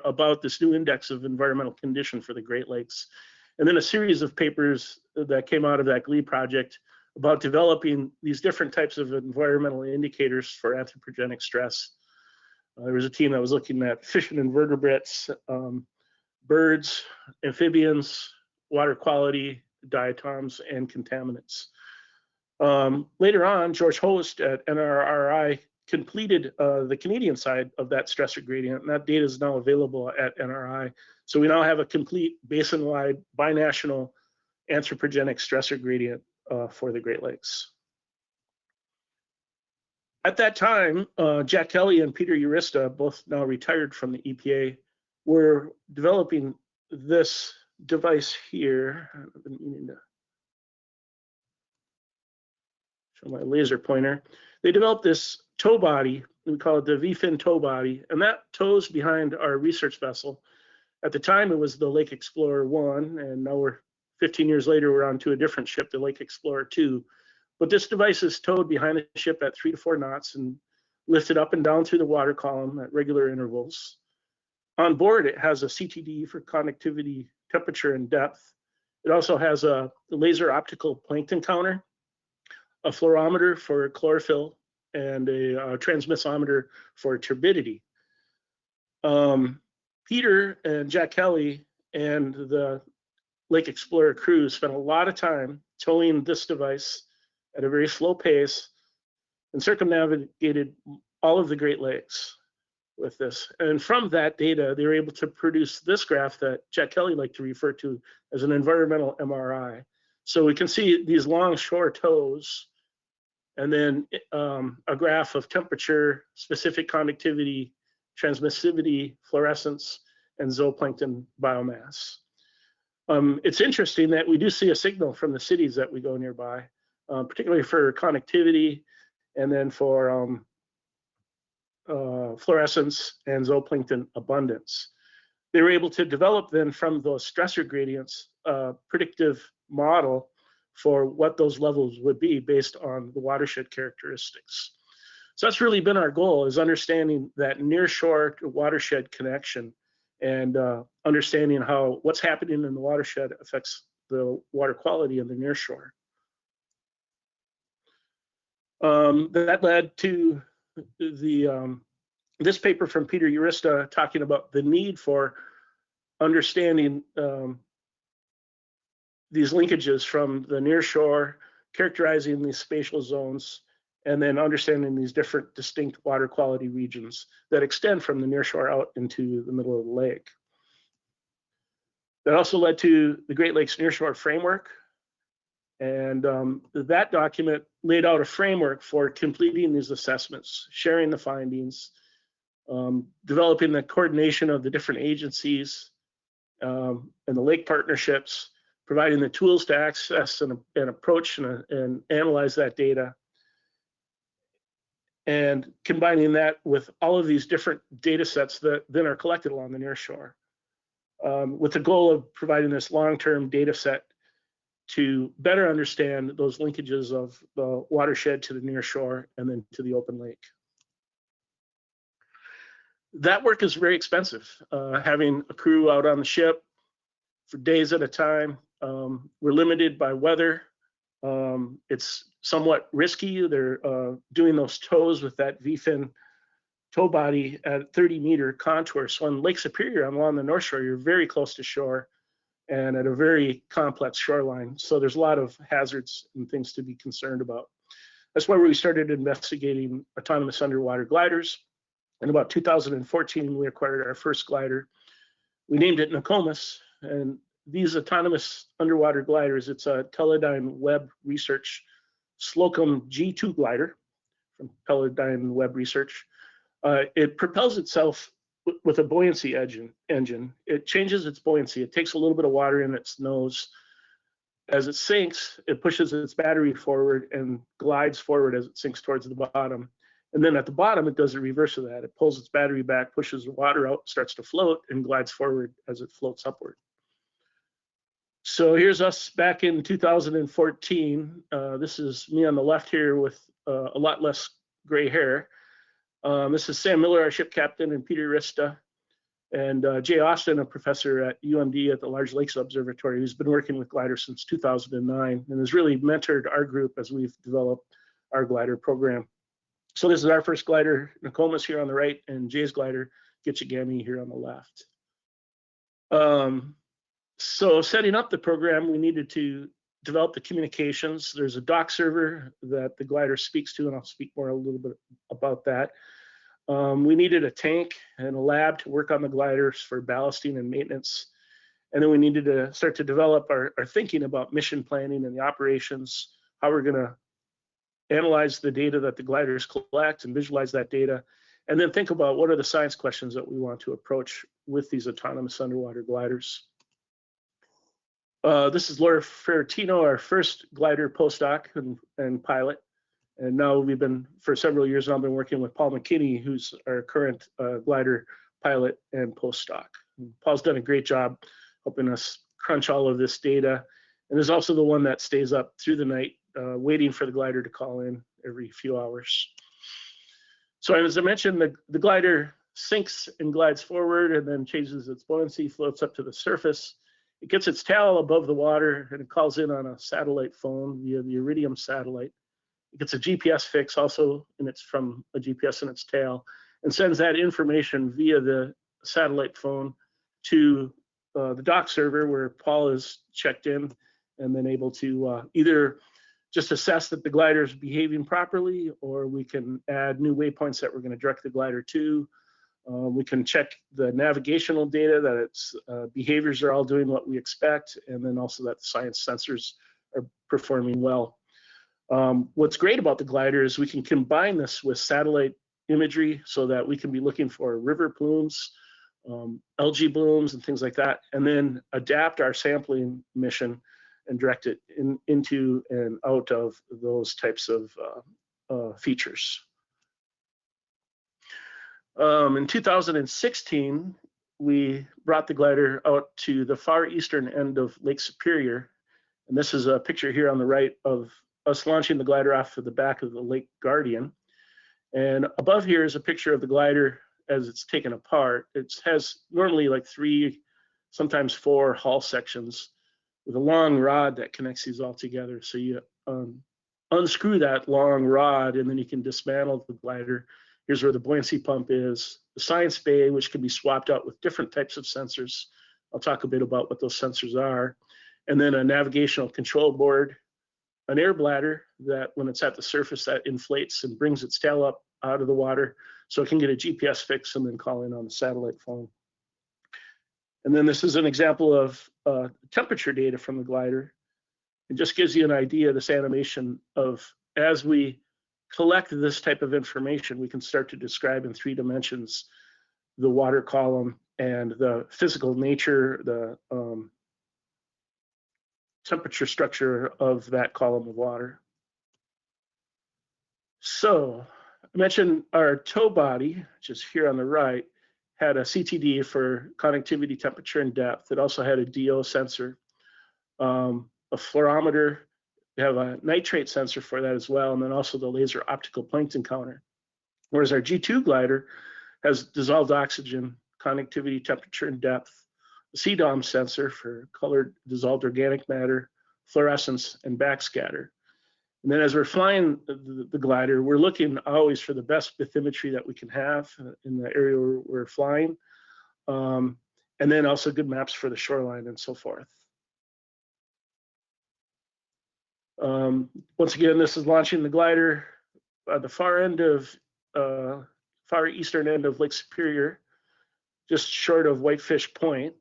about this new index of environmental condition for the Great Lakes. And then a series of papers that came out of that GLEE project about developing these different types of environmental indicators for anthropogenic stress. There was a team that was looking at fish and invertebrates, birds, amphibians, water quality, diatoms, and contaminants. Later on, George Host at NRRI completed the Canadian side of that stressor gradient, and that data is now available at NRI. So we now have a complete basin-wide binational anthropogenic stressor gradient for the Great Lakes. At that time, Jack Kelly and Peter Urista, both now retired from the EPA, were developing this device here. I've been meaning to show my laser pointer. They developed this tow body, we call it the V-fin tow body, and that tows behind our research vessel. At the time, it was the Lake Explorer 1, and now we're 15 years later, we're on to a different ship, the Lake Explorer 2. But this device is towed behind the ship at 3 to 4 knots and lifted up and down through the water column at regular intervals. On board, it has a CTD for conductivity, temperature, and depth. It also has a laser optical plankton counter, a fluorometer for chlorophyll, and a transmissometer for turbidity. Peter and Jack Kelly and the Lake Explorer crew spent a lot of time towing this device at a very slow pace and circumnavigated all of the Great Lakes with this. And from that data, they were able to produce this graph that Jack Kelly liked to refer to as an environmental MRI. So we can see these long shore tows, and then a graph of temperature, specific conductivity, transmissivity, fluorescence, and zooplankton biomass. It's interesting that we do see a signal from the cities that we go nearby, particularly for connectivity, and then for fluorescence and zooplankton abundance. They were able to develop then from those stressor gradients a predictive model for what those levels would be based on the watershed characteristics. So that's really been our goal, is understanding that nearshore to watershed connection and understanding how what's happening in the watershed affects the water quality in the nearshore. That led to this paper from Peter Urista talking about the need for understanding these linkages from the nearshore, characterizing these spatial zones, and then understanding these different distinct water quality regions that extend from the nearshore out into the middle of the lake. That also led to the Great Lakes Nearshore Framework. And that document laid out a framework for completing these assessments, sharing the findings, developing the coordination of the different agencies and the lake partnerships, providing the tools to access and approach and analyze that data, and combining that with all of these different data sets that then are collected along the nearshore, with the goal of providing this long-term data set to better understand those linkages of the watershed to the nearshore and then to the open lake. That work is very expensive. Having a crew out on the ship for days at a time, we're limited by weather. It's somewhat risky. They're doing those tows with that V-fin tow body at 30-meter contour. So on Lake Superior along the North Shore, you're very close to shore and at a very complex shoreline. So there's a lot of hazards and things to be concerned about. That's why we started investigating autonomous underwater gliders. In about 2014, we acquired our first glider. We named it Nokomis, and these autonomous underwater gliders, it's a Teledyne Web Research Slocum G2 glider from Teledyne Web Research. It propels itself with a buoyancy engine. It changes its buoyancy. It takes a little bit of water in its nose. As it sinks, it pushes its battery forward and glides forward as it sinks towards the bottom. And then at the bottom, it does the reverse of that. It pulls its battery back, pushes the water out, starts to float, and glides forward as it floats upward. So here's us back in 2014. This is me on the left here with a lot less gray hair. This is Sam Miller, our ship captain, and Peter Urista, and Jay Austin, a professor at UMD at the Large Lakes Observatory, who's been working with gliders since 2009 and has really mentored our group as we've developed our glider program. So this is our first glider, Nokomis, here on the right, and Jay's glider, Gitchigami, here on the left. So setting up the program, we needed to develop the communications. There's a dock server that the glider speaks to, and I'll speak more a little bit about that. We needed a tank and a lab to work on the gliders for ballasting and maintenance. And then we needed to start to develop our thinking about mission planning and the operations, how we're gonna analyze the data that the gliders collect and visualize that data, and then think about what are the science questions that we want to approach with these autonomous underwater gliders. This is Laura Ferrantino, our first glider postdoc and pilot. And now we've been, for several years now, been working with Paul McKinney, who's our current glider pilot and postdoc. And Paul's done a great job helping us crunch all of this data, and is also the one that stays up through the night waiting for the glider to call in every few hours. So as I mentioned, the glider sinks and glides forward and then changes its buoyancy, floats up to the surface. It gets its tail above the water and it calls in on a satellite phone via the Iridium satellite. It gets a GPS fix also, and it's from a GPS in its tail, and sends that information via the satellite phone to the dock server where Paul is checked in and then able to either just assess that the glider is behaving properly, or we can add new waypoints that we're going to direct the glider to. We can check the navigational data, that its behaviors are all doing what we expect, and then also that the science sensors are performing well. What's great about the glider is we can combine this with satellite imagery so that we can be looking for river plumes, algae blooms, and things like that, and then adapt our sampling mission and direct it into and out of those types of features. In 2016, we brought the glider out to the far eastern end of Lake Superior. And this is a picture here on the right of us launching the glider off of the back of the Lake Guardian. And above here is a picture of the glider as it's taken apart. It has normally like 3, sometimes 4 hull sections with a long rod that connects these all together. So you unscrew that long rod and then you can dismantle the glider. Here's where the buoyancy pump is, the science bay, which can be swapped out with different types of sensors. I'll talk a bit about what those sensors are. And then a navigational control board, an air bladder that when it's at the surface that inflates and brings its tail up out of the water so it can get a GPS fix and then call in on the satellite phone. And then this is an example of temperature data from the glider. It just gives you an idea, this animation of as we collect this type of information, we can start to describe in 3 dimensions the water column and the physical nature, the temperature structure of that column of water. So I mentioned our tow body, which is here on the right, had a CTD for connectivity, temperature, and depth. It also had a DO sensor, a fluorometer. We have a nitrate sensor for that as well, and then also the laser optical plankton counter. Whereas our G2 glider has dissolved oxygen, connectivity, temperature, and depth, a CDOM sensor for colored dissolved organic matter, fluorescence, and backscatter. And then as we're flying the glider, we're looking always for the best bathymetry that we can have in the area where we're flying, and then also good maps for the shoreline and so forth. Once again, this is launching the glider at the far eastern end of Lake Superior, just short of Whitefish Point.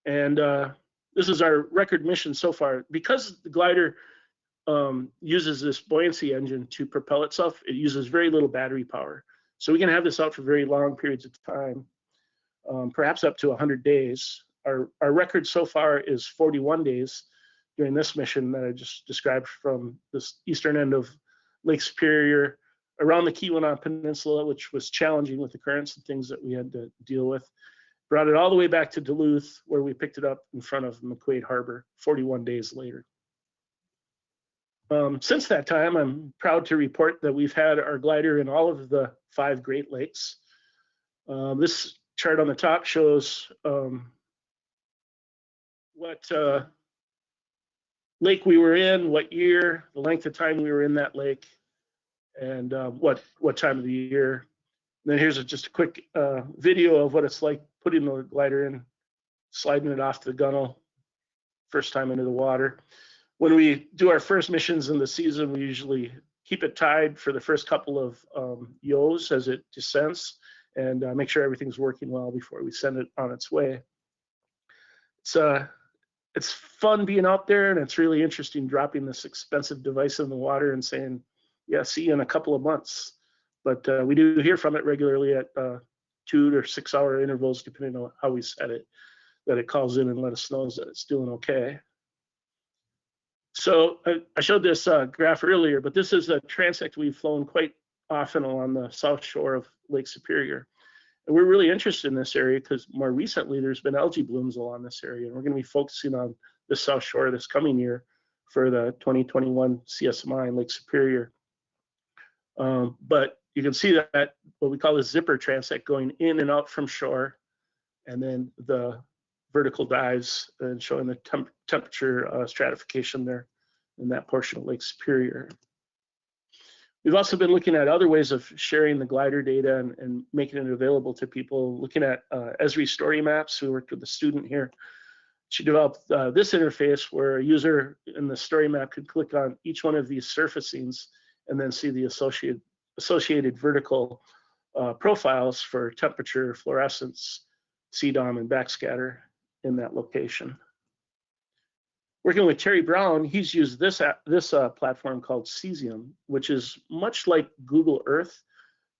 And this is our record mission so far. Because the glider uses this buoyancy engine to propel itself, it uses very little battery power. So we can have this out for very long periods of time, perhaps up to 100 days. Our record so far is 41 days during this mission that I just described from this eastern end of Lake Superior around the Keweenaw Peninsula, which was challenging with the currents and things that we had to deal with. Brought it all the way back to Duluth, where we picked it up in front of McQuaid Harbor 41 days later. Since that time, I'm proud to report that we've had our glider in all of the 5 Great Lakes. This chart on the top shows what lake we were in, what year, the length of time we were in that lake, and what time of the year. And then here's just a quick video of what it's like putting the glider in, sliding it off the gunnel, first time into the water. When we do our first missions in the season, we usually keep it tied for the first couple of yaws as it descends and make sure everything's working well before we send it on its way. It's fun being out there, and it's really interesting dropping this expensive device in the water and saying, yeah, see you in a couple of months. But we do hear from it regularly at 2 or 6 hour intervals, depending on how we set it, that it calls in and let us know that it's doing okay. So I showed this graph earlier, but this is a transect we've flown quite often along the south shore of Lake Superior. And we're really interested in this area because more recently there's been algae blooms along this area, and we're going to be focusing on the south shore this coming year for the 2021 CSMI in Lake Superior. But you can see that what we call a zipper transect going in and out from shore, and then the vertical dives and showing the temperature stratification there in that portion of Lake Superior. We've also been looking at other ways of sharing the glider data and making it available to people, looking at Esri story maps. We worked with a student here. She developed this interface where a user in the story map could click on each one of these surfacings and then see the associated vertical profiles for temperature, fluorescence, CDOM, and backscatter in that location. Working with Terry Brown, he's used this platform called Cesium, which is much like Google Earth,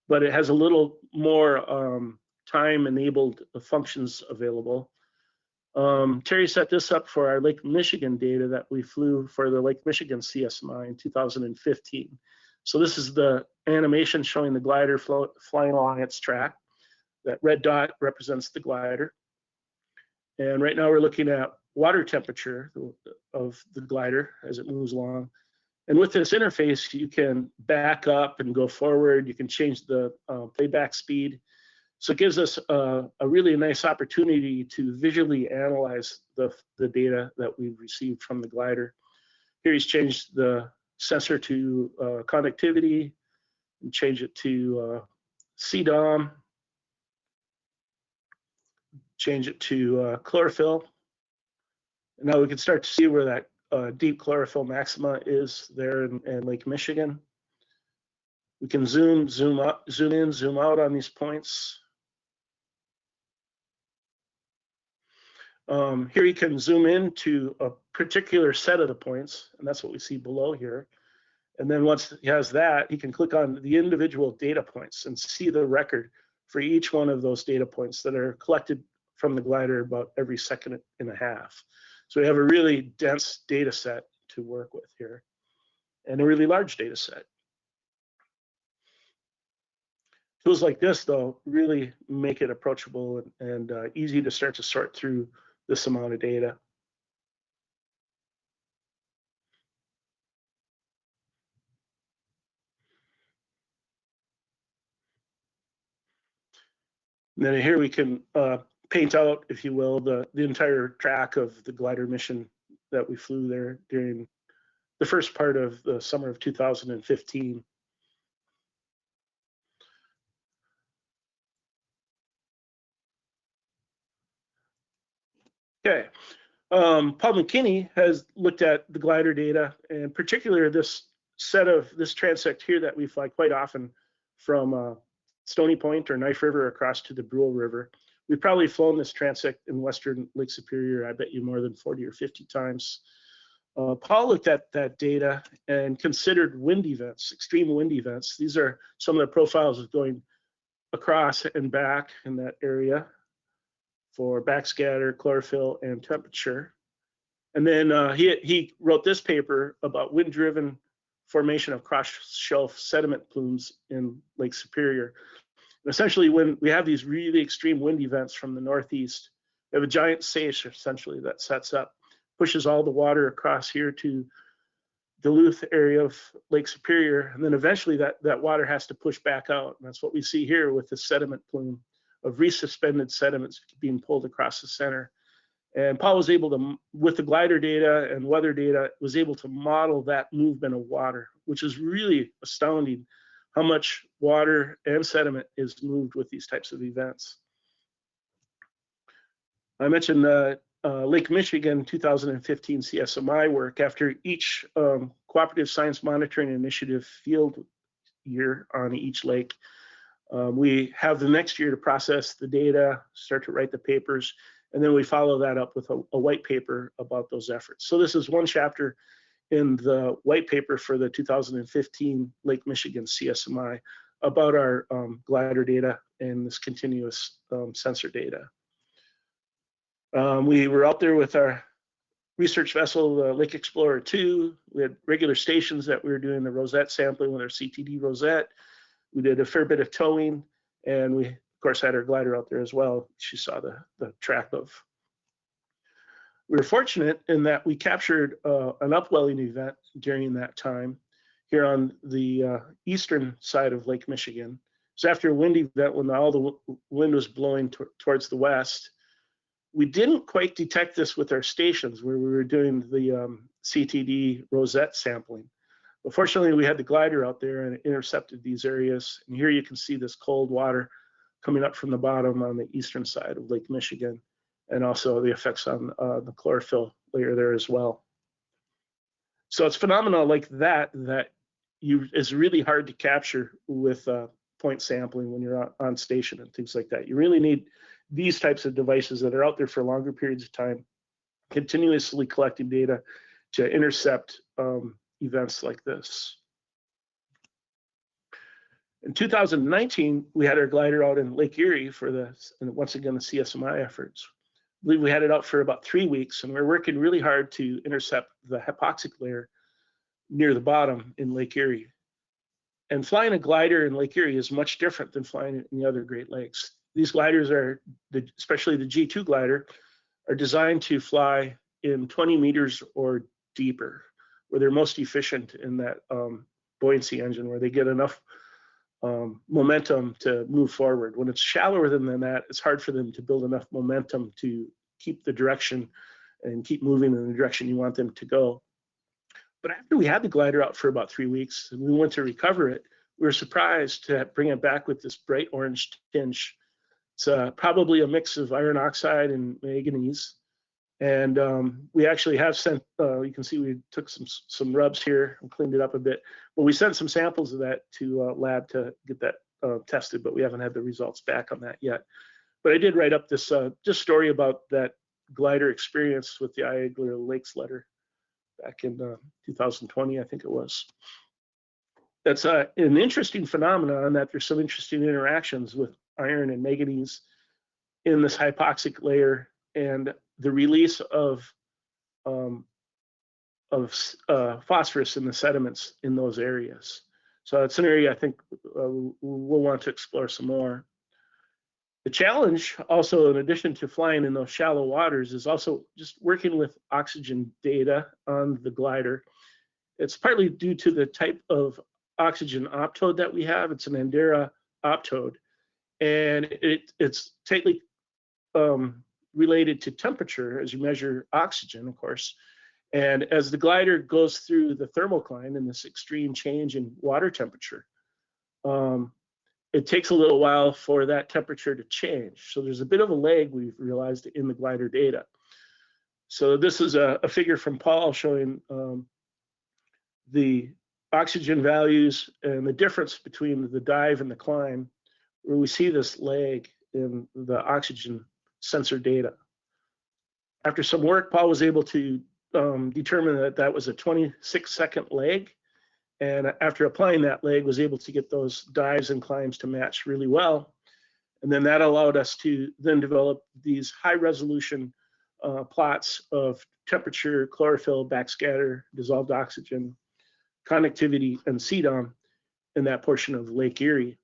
but it has a little more time-enabled functions available. Terry set this up for our Lake Michigan data that we flew for the Lake Michigan CSMI in 2015. So this is the animation showing the glider flying along its track. That red dot represents the glider. And right now we're looking at water temperature of the glider as it moves along. And with this interface, you can back up and go forward. You can change the playback speed. So it gives us a really nice opportunity to visually analyze the data that we've received from the glider. Here he's changed the sensor to conductivity and change it to CDOM, change it to chlorophyll. And now we can start to see where that deep chlorophyll maxima is there in Lake Michigan. We can zoom in, zoom out on these points. Here you can zoom in to a particular set of the points, and that's what we see below here. And then once he has that, he can click on the individual data points and see the record for each one of those data points that are collected from the glider about every second and a half. So we have a really dense data set to work with here, and a really large data set. Tools like this, though, really make it approachable and easy to start to sort through this amount of data. And then here we can paint out, if you will, the entire track of the glider mission that we flew there during the first part of the summer of 2015. Okay, Paul McKinney has looked at the glider data, and in particular this transect here that we fly quite often from Stony Point or Knife River across to the Brule River. We've probably flown this transect in western Lake Superior, I bet you more than 40 or 50 times. Paul looked at that data and considered wind events, extreme wind events. These are some of the profiles of going across and back in that area for backscatter, chlorophyll, and temperature. And then he wrote this paper about wind-driven formation of cross-shelf sediment plumes in Lake Superior. And essentially, when we have these really extreme wind events from the northeast, we have a giant seiche essentially that sets up, pushes all the water across here to Duluth area of Lake Superior, and then eventually that water has to push back out. And that's what we see here with the sediment plume of resuspended sediments being pulled across the center. And Paul was able to, with the glider data and weather data, was able to model that movement of water, which is really astounding how much water and sediment is moved with these types of events. I mentioned Lake Michigan 2015 CSMI work. After each Cooperative Science Monitoring Initiative field year on each lake, we have the next year to process the data, start to write the papers, and then we follow that up with a white paper about those efforts. So this is one chapter in the white paper for the 2015 Lake Michigan CSMI about our glider data and this continuous sensor data. We were out there with our research vessel, Lake Explorer 2. We had regular stations that we were doing the rosette sampling with our CTD rosette. We did a fair bit of towing, and we, of course, had our glider out there as well. You saw the track of. We were fortunate in that we captured an upwelling event during that time here on the eastern side of Lake Michigan. So after a wind event, when all the wind was blowing towards the west, we didn't quite detect this with our stations where we were doing the CTD rosette sampling. But fortunately, we had the glider out there and it intercepted these areas. And here you can see this cold water coming up from the bottom on the eastern side of Lake Michigan, and also the effects on the chlorophyll layer there as well. So it's phenomena like that is really hard to capture with point sampling when you're on station and things like that. You really need these types of devices that are out there for longer periods of time, continuously collecting data to intercept events like this. In 2019, we had our glider out in Lake Erie for once again, the CSMI efforts. I believe we had it out for about 3 weeks, and we're working really hard to intercept the hypoxic layer near the bottom in Lake Erie. And flying a glider in Lake Erie is much different than flying it in the other Great Lakes. These gliders are, especially the G2 glider, are designed to fly in 20 meters or deeper, where they're most efficient in that buoyancy engine, where they get enough momentum to move forward. When it's shallower than that, it's hard for them to build enough momentum to keep the direction and keep moving in the direction you want them to go. But after we had the glider out for about 3 weeks and we went to recover it, we were surprised to bring it back with this bright orange tinge. It's probably a mix of iron oxide and manganese. And we actually have sent, you can see we took some rubs here and cleaned it up a bit. But we sent some samples of that to lab to get that tested, but we haven't had the results back on that yet. But I did write up this just story about that glider experience with the Iagler Lakes letter back in 2020, I think it was. That's an interesting phenomenon, that there's some interesting interactions with iron and manganese in this hypoxic layer, and the release of phosphorus in the sediments in those areas. So it's an area I think we'll want to explore some more. The challenge also, in addition to flying in those shallow waters, is also just working with oxygen data on the glider. It's partly due to the type of oxygen optode that we have. It's an Andera optode, and it's tightly related to temperature as you measure oxygen, of course. And as the glider goes through the thermocline and this extreme change in water temperature, it takes a little while for that temperature to change. So there's a bit of a lag, we've realized, in the glider data. So this is a figure from Paul showing the oxygen values and the difference between the dive and the climb, where we see this lag in the oxygen sensor data. After some work, Paul was able to determine that that was a 26-second lag. And after applying that lag, was able to get those dives and climbs to match really well. And then that allowed us to then develop these high resolution plots of temperature, chlorophyll, backscatter, dissolved oxygen, conductivity, and CDOM in that portion of Lake Erie.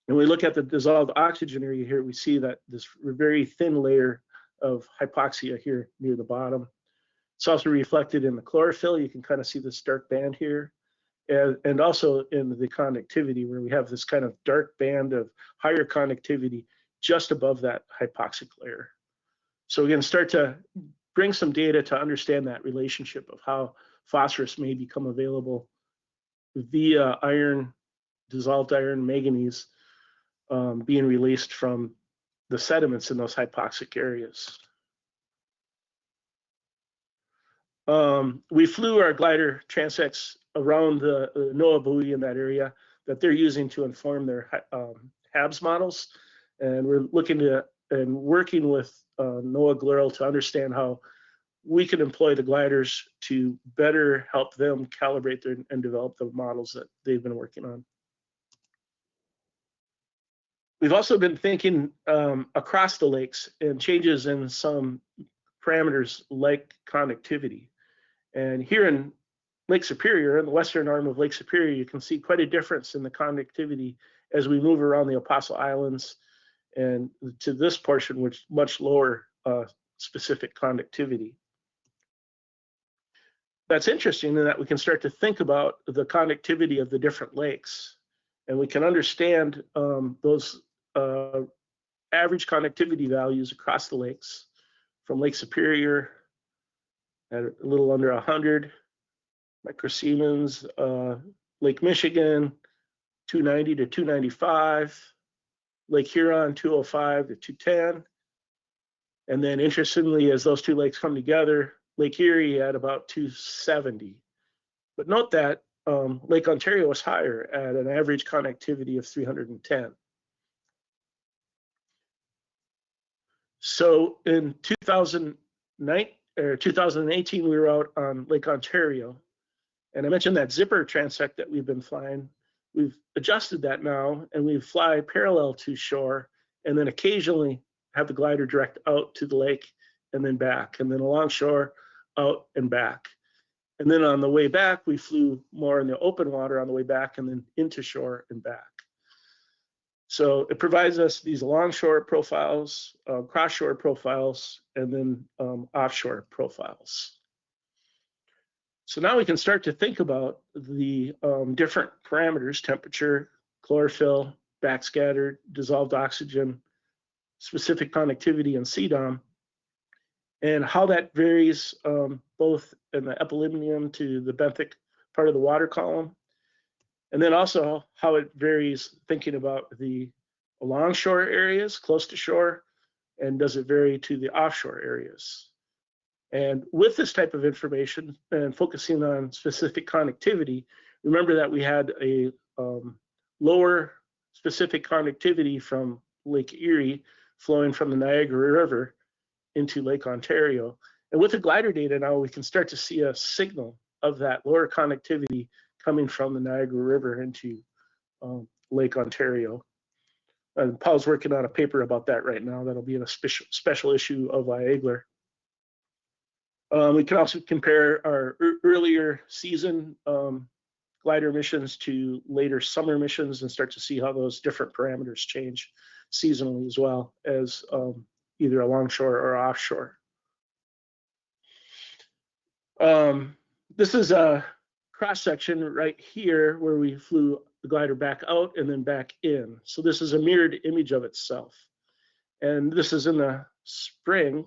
And we look at the dissolved oxygen area here, we see that this very thin layer of hypoxia here near the bottom. It's also reflected in the chlorophyll. You can kind of see this dark band here. And also in the conductivity, where we have this kind of dark band of higher conductivity just above that hypoxic layer. So we're going to start to bring some data to understand that relationship of how phosphorus may become available via iron, dissolved iron, manganese being released from the sediments in those hypoxic areas. We flew our glider transects around the NOAA buoy in that area that they're using to inform their HABS models. And we're looking to and working with NOAA GLERL to understand how we can employ the gliders to better help them calibrate and develop the models that they've been working on. We've also been thinking across the lakes and changes in some parameters like conductivity. And here in Lake Superior, in the western arm of Lake Superior, you can see quite a difference in the conductivity as we move around the Apostle Islands and to this portion, which much lower specific conductivity. That's interesting in that we can start to think about the conductivity of the different lakes, and we can understand those average conductivity values across the lakes, from Lake Superior at a little under 100 microsiemens, Lake Michigan 290 to 295, Lake Huron 205 to 210, and then interestingly, as those two lakes come together, Lake Erie at about 270. But note that Lake Ontario is higher at an average conductivity of 310. So in 2018, we were out on Lake Ontario, and I mentioned that zipper transect that we've been flying. We've adjusted that now, and we fly parallel to shore, and then occasionally have the glider direct out to the lake and then back, and then along shore, out and back. And then on the way back, we flew more in the open water on the way back and then into shore and back. So it provides us these along-shore profiles, cross-shore profiles, and then offshore profiles. So now we can start to think about the different parameters: temperature, chlorophyll, backscattered, dissolved oxygen, specific conductivity, and CDOM, and how that varies both in the epilimnium to the benthic part of the water column, and then also how it varies thinking about the alongshore areas close to shore, and does it vary to the offshore areas. And with this type of information and focusing on specific conductivity, remember that we had a lower specific conductivity from Lake Erie flowing from the Niagara River into Lake Ontario. And with the glider data now, we can start to see a signal of that lower conductivity coming from the Niagara River into Lake Ontario. And Paul's working on a paper about that right now. That'll be in a special issue of IAGLR. We can also compare our earlier season glider missions to later summer missions and start to see how those different parameters change seasonally as well as either alongshore or offshore. This is a cross section right here where we flew the glider back out and then back in. So this is a mirrored image of itself. And this is in the spring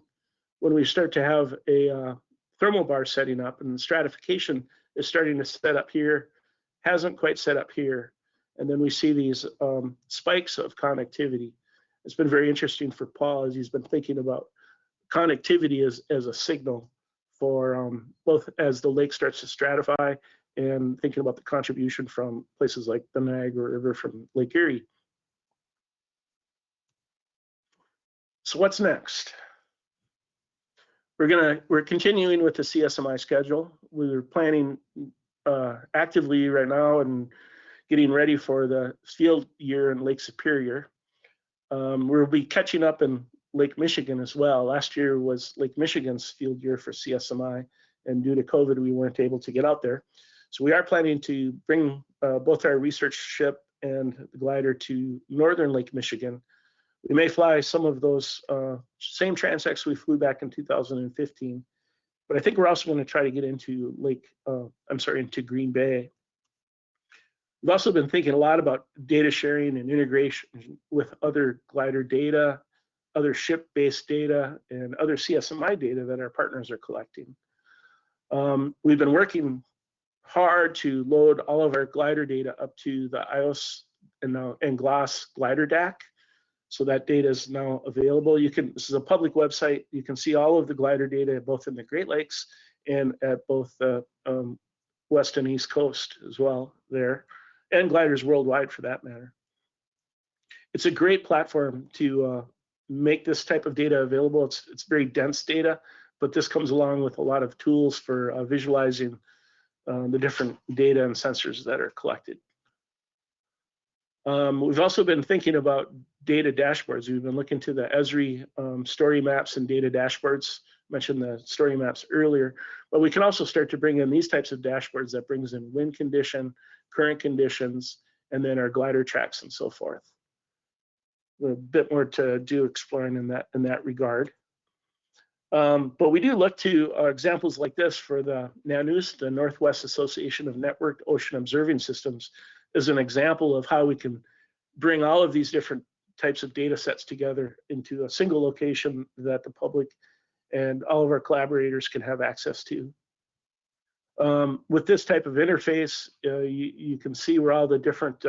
when we start to have a thermal bar setting up, and the stratification is starting to set up here, hasn't quite set up here. And then we see these spikes of conductivity. It's been very interesting for Paul as he's been thinking about conductivity as a signal for both as the lake starts to stratify and thinking about the contribution from places like the Niagara River from Lake Erie. So what's next? We're continuing with the CSMI schedule. We're planning actively right now and getting ready for the field year in Lake Superior. We'll be catching up in Lake Michigan as well. Last year was Lake Michigan's field year for CSMI, and due to COVID, we weren't able to get out there. So we are planning to bring both our research ship and the glider to northern Lake Michigan. We may fly some of those same transects we flew back in 2015, but I think we're also going to try to get into into Green Bay. We've also been thinking a lot about data sharing and integration with other glider data, other ship-based data, and other CSMI data that our partners are collecting. We've been working hard to load all of our glider data up to the IOS and GLOS glider DAC. So that data is now available. This is a public website. You can see all of the glider data both in the Great Lakes and at both the West and East Coast as well there, and gliders worldwide for that matter. It's a great platform to make this type of data available. It's very dense data, but this comes along with a lot of tools for visualizing the different data and sensors that are collected. We've also been thinking about data dashboards. We've been looking to the Esri story maps and data dashboards. I mentioned the story maps earlier, but we can also start to bring in these types of dashboards that brings in wind condition, current conditions, and then our glider tracks and so forth. A bit more to do exploring in that regard. But we do look to examples like this for the NANOOS, the Northwest Association of Networked Ocean Observing Systems, as an example of how we can bring all of these different types of data sets together into a single location that the public and all of our collaborators can have access to. With this type of interface, you can see where all the different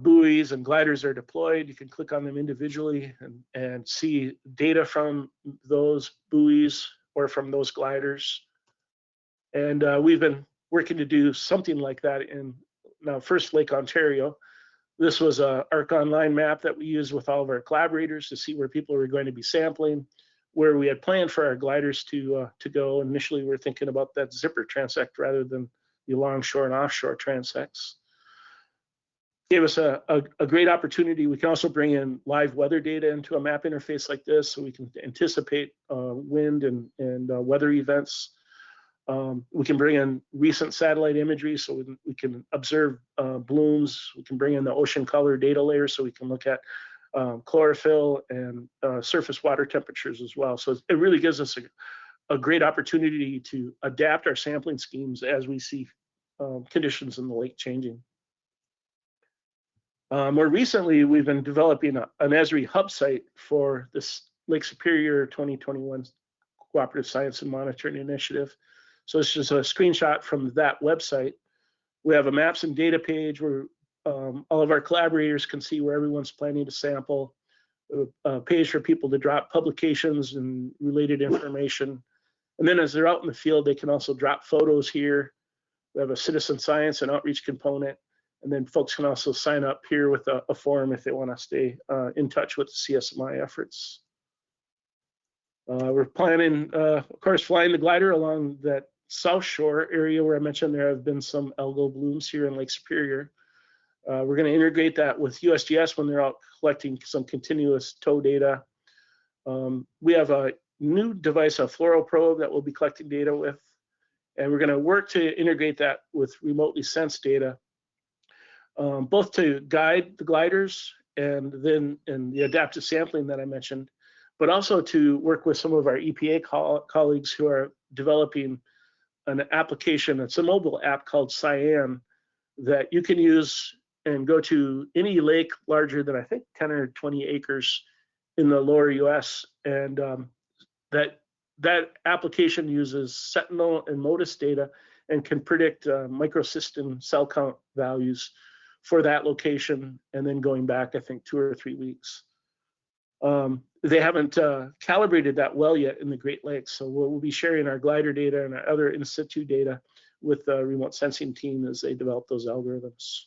buoys and gliders are deployed. You can click on them individually and see data from those buoys or from those gliders. And we've been working to do something like that in now First Lake Ontario. This was a ARC Online map that we used with all of our collaborators to see where people were going to be sampling, where we had planned for our gliders to go. Initially, we were thinking about that zipper transect rather than the longshore and offshore transects. Gave us a great opportunity. We can also bring in live weather data into a map interface like this, so we can anticipate wind and weather events. We can bring in recent satellite imagery, so we can observe blooms. We can bring in the ocean color data layer, so we can look at chlorophyll and surface water temperatures as well. So it really gives us a great opportunity to adapt our sampling schemes as we see conditions in the lake changing. More recently, we've been developing an Esri hub site for this Lake Superior 2021 Cooperative Science and Monitoring Initiative. So it's just a screenshot from that website. We have a maps and data page where all of our collaborators can see where everyone's planning to sample, a page for people to drop publications and related information. And then as they're out in the field, they can also drop photos here. We have a citizen science and outreach component. And then folks can also sign up here with a form if they want to stay in touch with the CSMI efforts. We're planning, of course, flying the glider along that South Shore area where I mentioned there have been some algal blooms here in Lake Superior. We're going to integrate that with USGS when they're out collecting some continuous tow data. We have a new device, a FluoroProbe, that we'll be collecting data with. And we're going to work to integrate that with remotely sensed data, both to guide the gliders and then in the adaptive sampling that I mentioned, but also to work with some of our EPA colleagues who are developing an application. It's a mobile app called Cyan that you can use and go to any lake larger than I think 10 or 20 acres in the lower US. And that application uses Sentinel and MODIS data and can predict microcystin cell count values for that location, and then going back, I think, 2 or 3 weeks. They haven't calibrated that well yet in the Great Lakes, so we'll be sharing our glider data and our other in situ data with the remote sensing team as they develop those algorithms.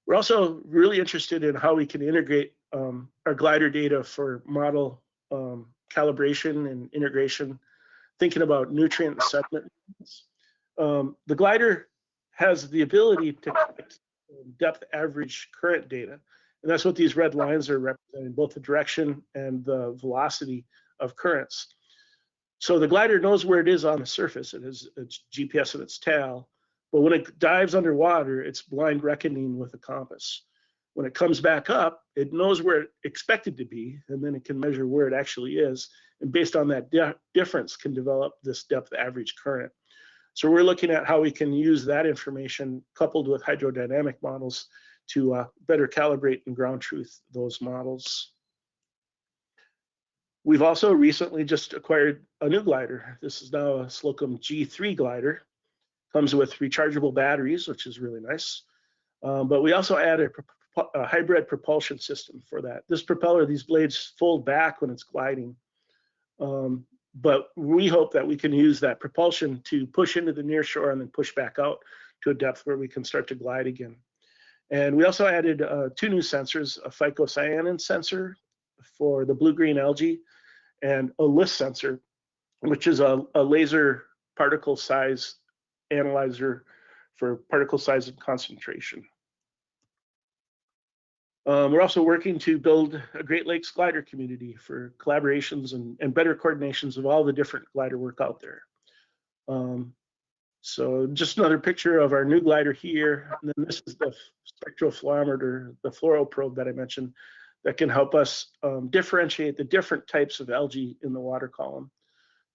We're also really interested in how we can integrate our glider data for model calibration and integration, thinking about nutrient assessment. The glider has the ability to collect depth average current data, and that's what these red lines are representing, both the direction and the velocity of currents. So the glider knows where it is on the surface. It has its GPS and its tail, but when it dives underwater, it's blind reckoning with a compass. When it comes back up, it knows where it expected to be, and then it can measure where it actually is, and based on that difference can develop this depth average current. So we're looking at how we can use that information coupled with hydrodynamic models to better calibrate and ground truth those models. We've also recently just acquired a new glider. This is now a Slocum G3 glider. Comes with rechargeable batteries, which is really nice. But we also added a hybrid propulsion system for that. This propeller, these blades fold back when it's gliding. But we hope that we can use that propulsion to push into the near shore and then push back out to a depth where we can start to glide again. And we also added 2 new sensors, a phycocyanin sensor for the blue-green algae, and a LIS sensor, which is a laser particle size analyzer for particle size and concentration. We're also working to build a Great Lakes glider community for collaborations and better coordinations of all the different glider work out there. So just another picture of our new glider here. And then this is the spectrofluorometer, the fluoro probe that I mentioned, that can help us differentiate the different types of algae in the water column.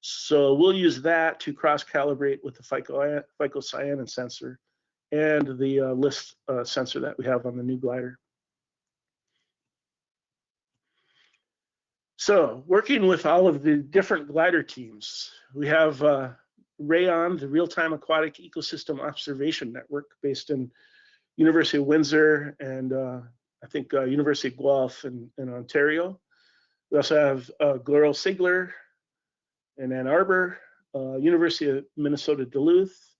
So we'll use that to cross-calibrate with the phycocyanin sensor and the LIS sensor that we have on the new glider. So working with all of the different glider teams, we have RAYON, the Real-Time Aquatic Ecosystem Observation Network, based in University of Windsor and I think University of Guelph in Ontario. We also have Glorl Sigler in Ann Arbor, University of Minnesota Duluth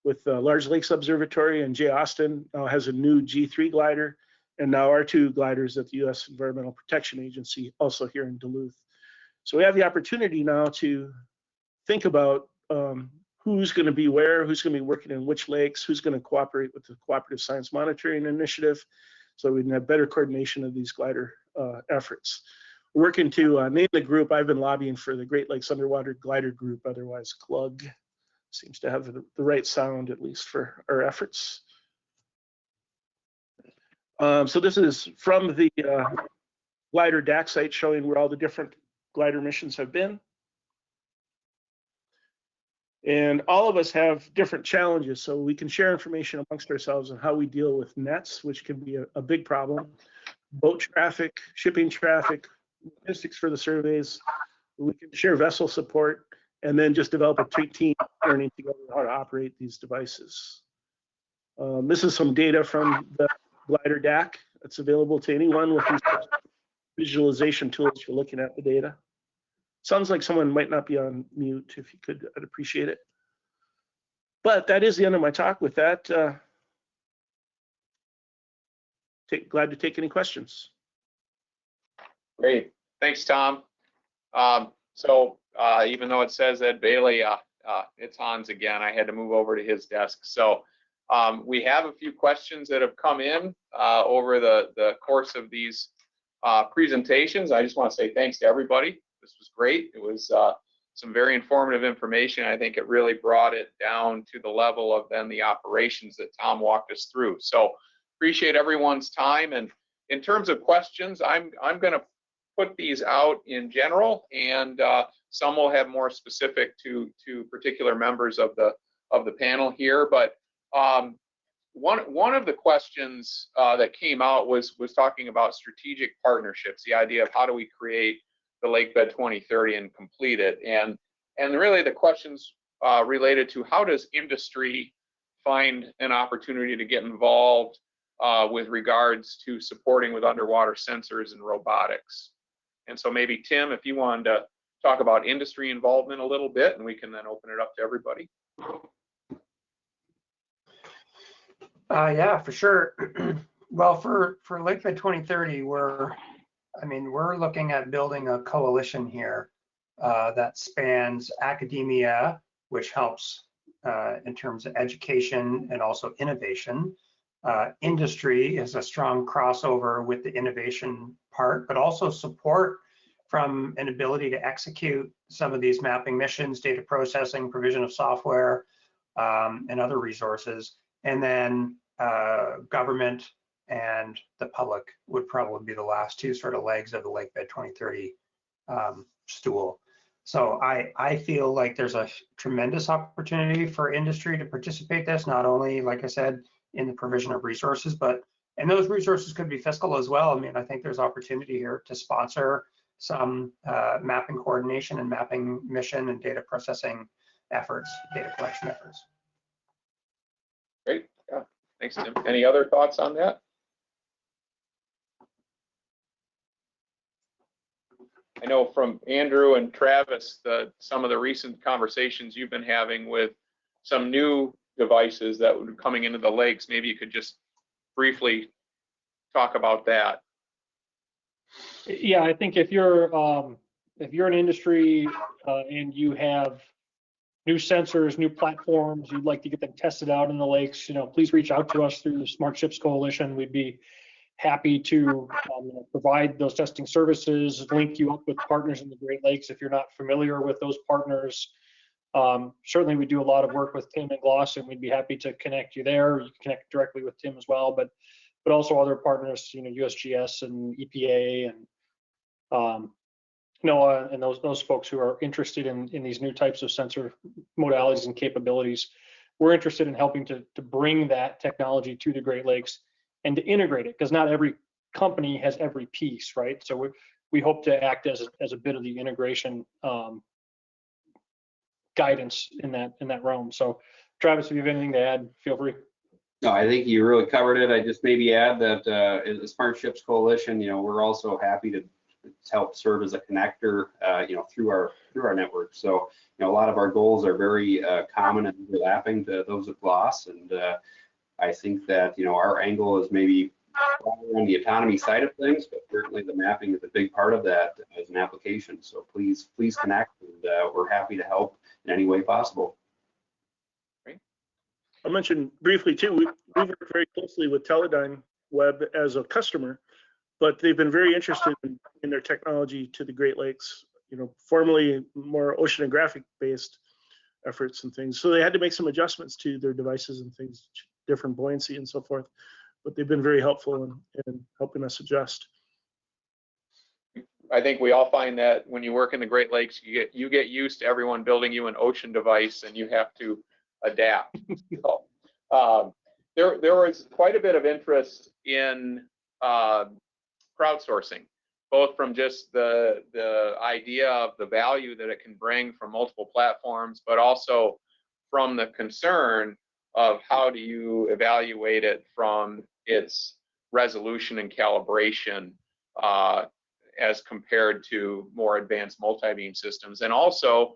with Large Lakes Observatory, and Jay Austin now has a new G3 glider, and now our 2 gliders at the U.S. Environmental Protection Agency, also here in Duluth. So we have the opportunity now to think about who's going to be where, who's going to be working in which lakes, who's going to cooperate with the Cooperative Science Monitoring Initiative, so we can have better coordination of these glider efforts. We're working to name the group. I've been lobbying for the Great Lakes Underwater Glider Group, otherwise CLUG. Seems to have the right sound, at least for our efforts. So this is from the glider DAC site, showing where all the different glider missions have been. And all of us have different challenges, so we can share information amongst ourselves on how we deal with nets, which can be a big problem, boat traffic, shipping traffic, logistics for the surveys. We can share vessel support, and then just develop a team learning together how to operate these devices. This is some data from the glider DAC that's available to anyone with these visualization tools for looking at the data. Sounds like someone might not be on mute. If you could, I'd appreciate it. But that is the end of my talk. With that, glad to take any questions. Great. Thanks, Tom. Even though it says Ed Bailey, it's Hans again. I had to move over to his desk. So we have a few questions that have come in over the course of these presentations. I just want to say thanks to everybody. This was great. It was some very informative information. I think it really brought it down to the level of then the operations that Tom walked us through. So appreciate everyone's time. And in terms of questions, I'm going to put these out in general, and some will have more specific to particular members of the panel here. But one of the questions that came out was talking about strategic partnerships, the idea of how do we create the Lakebed 2030 and complete it, and really the questions related to how does industry find an opportunity to get involved with regards to supporting with underwater sensors and robotics. And so maybe Tim, if you wanted to talk about industry involvement a little bit, and we can then open it up to everybody. Yeah, for sure. Well, for Lakebed 2030, we're looking at building a coalition here that spans academia, which helps in terms of education and also innovation. Industry is a strong crossover with the innovation part, but also support from an ability to execute some of these mapping missions, data processing, provision of software, and other resources. And then government and the public would probably be the last 2 sort of legs of the Lakebed 2030 stool. So I feel like there's a tremendous opportunity for industry to participate in this, not only, like I said, in the provision of resources, and those resources could be fiscal as well. I mean, I think there's opportunity here to sponsor some mapping coordination and mapping mission and data processing efforts, data collection efforts. Great. Yeah. Thanks, Tim. Any other thoughts on that? I know from Andrew and Travis, some of the recent conversations you've been having with some new devices that would be coming into the lakes. Maybe you could just briefly talk about that. Yeah, I think if you're an industry and you have new sensors, new platforms, you'd like to get them tested out in the lakes, please reach out to us through the Smart Ships Coalition. We'd be happy to provide those testing services, link you up with partners in the Great Lakes if you're not familiar with those partners. Certainly, we do a lot of work with Tim and Gloss, and we'd be happy to connect you there. You can connect directly with Tim as well, but also other partners, USGS and EPA and NOAA and those folks who are interested in these new types of sensor modalities and capabilities. We're interested in helping to bring that technology to the Great Lakes and to integrate it, because not every company has every piece, right? So we hope to act as a bit of the integration guidance in that realm. So Travis, if you have anything to add, feel free. No, I think you really covered it. I just maybe add that as the Smart Ships Coalition, we're also happy to help serve as a connector, through our network. So, a lot of our goals are very common and overlapping to those of Gloss, and I think that our angle is maybe on the autonomy side of things, but certainly the mapping is a big part of that as an application. So please connect, and we're happy to help in any way possible. I mentioned briefly too, we work very closely with Teledyne Web as a customer, but they've been very interested in their technology to the Great Lakes, formerly more oceanographic based efforts and things. So they had to make some adjustments to their devices and things, different buoyancy and so forth, but they've been very helpful in helping us adjust. I think we all find that when you work in the Great Lakes, you get used to everyone building you an ocean device, and you have to adapt. So, there was quite a bit of interest in crowdsourcing, both from just the idea of the value that it can bring from multiple platforms, but also from the concern of how do you evaluate it from its resolution and calibration as compared to more advanced multi-beam systems, and also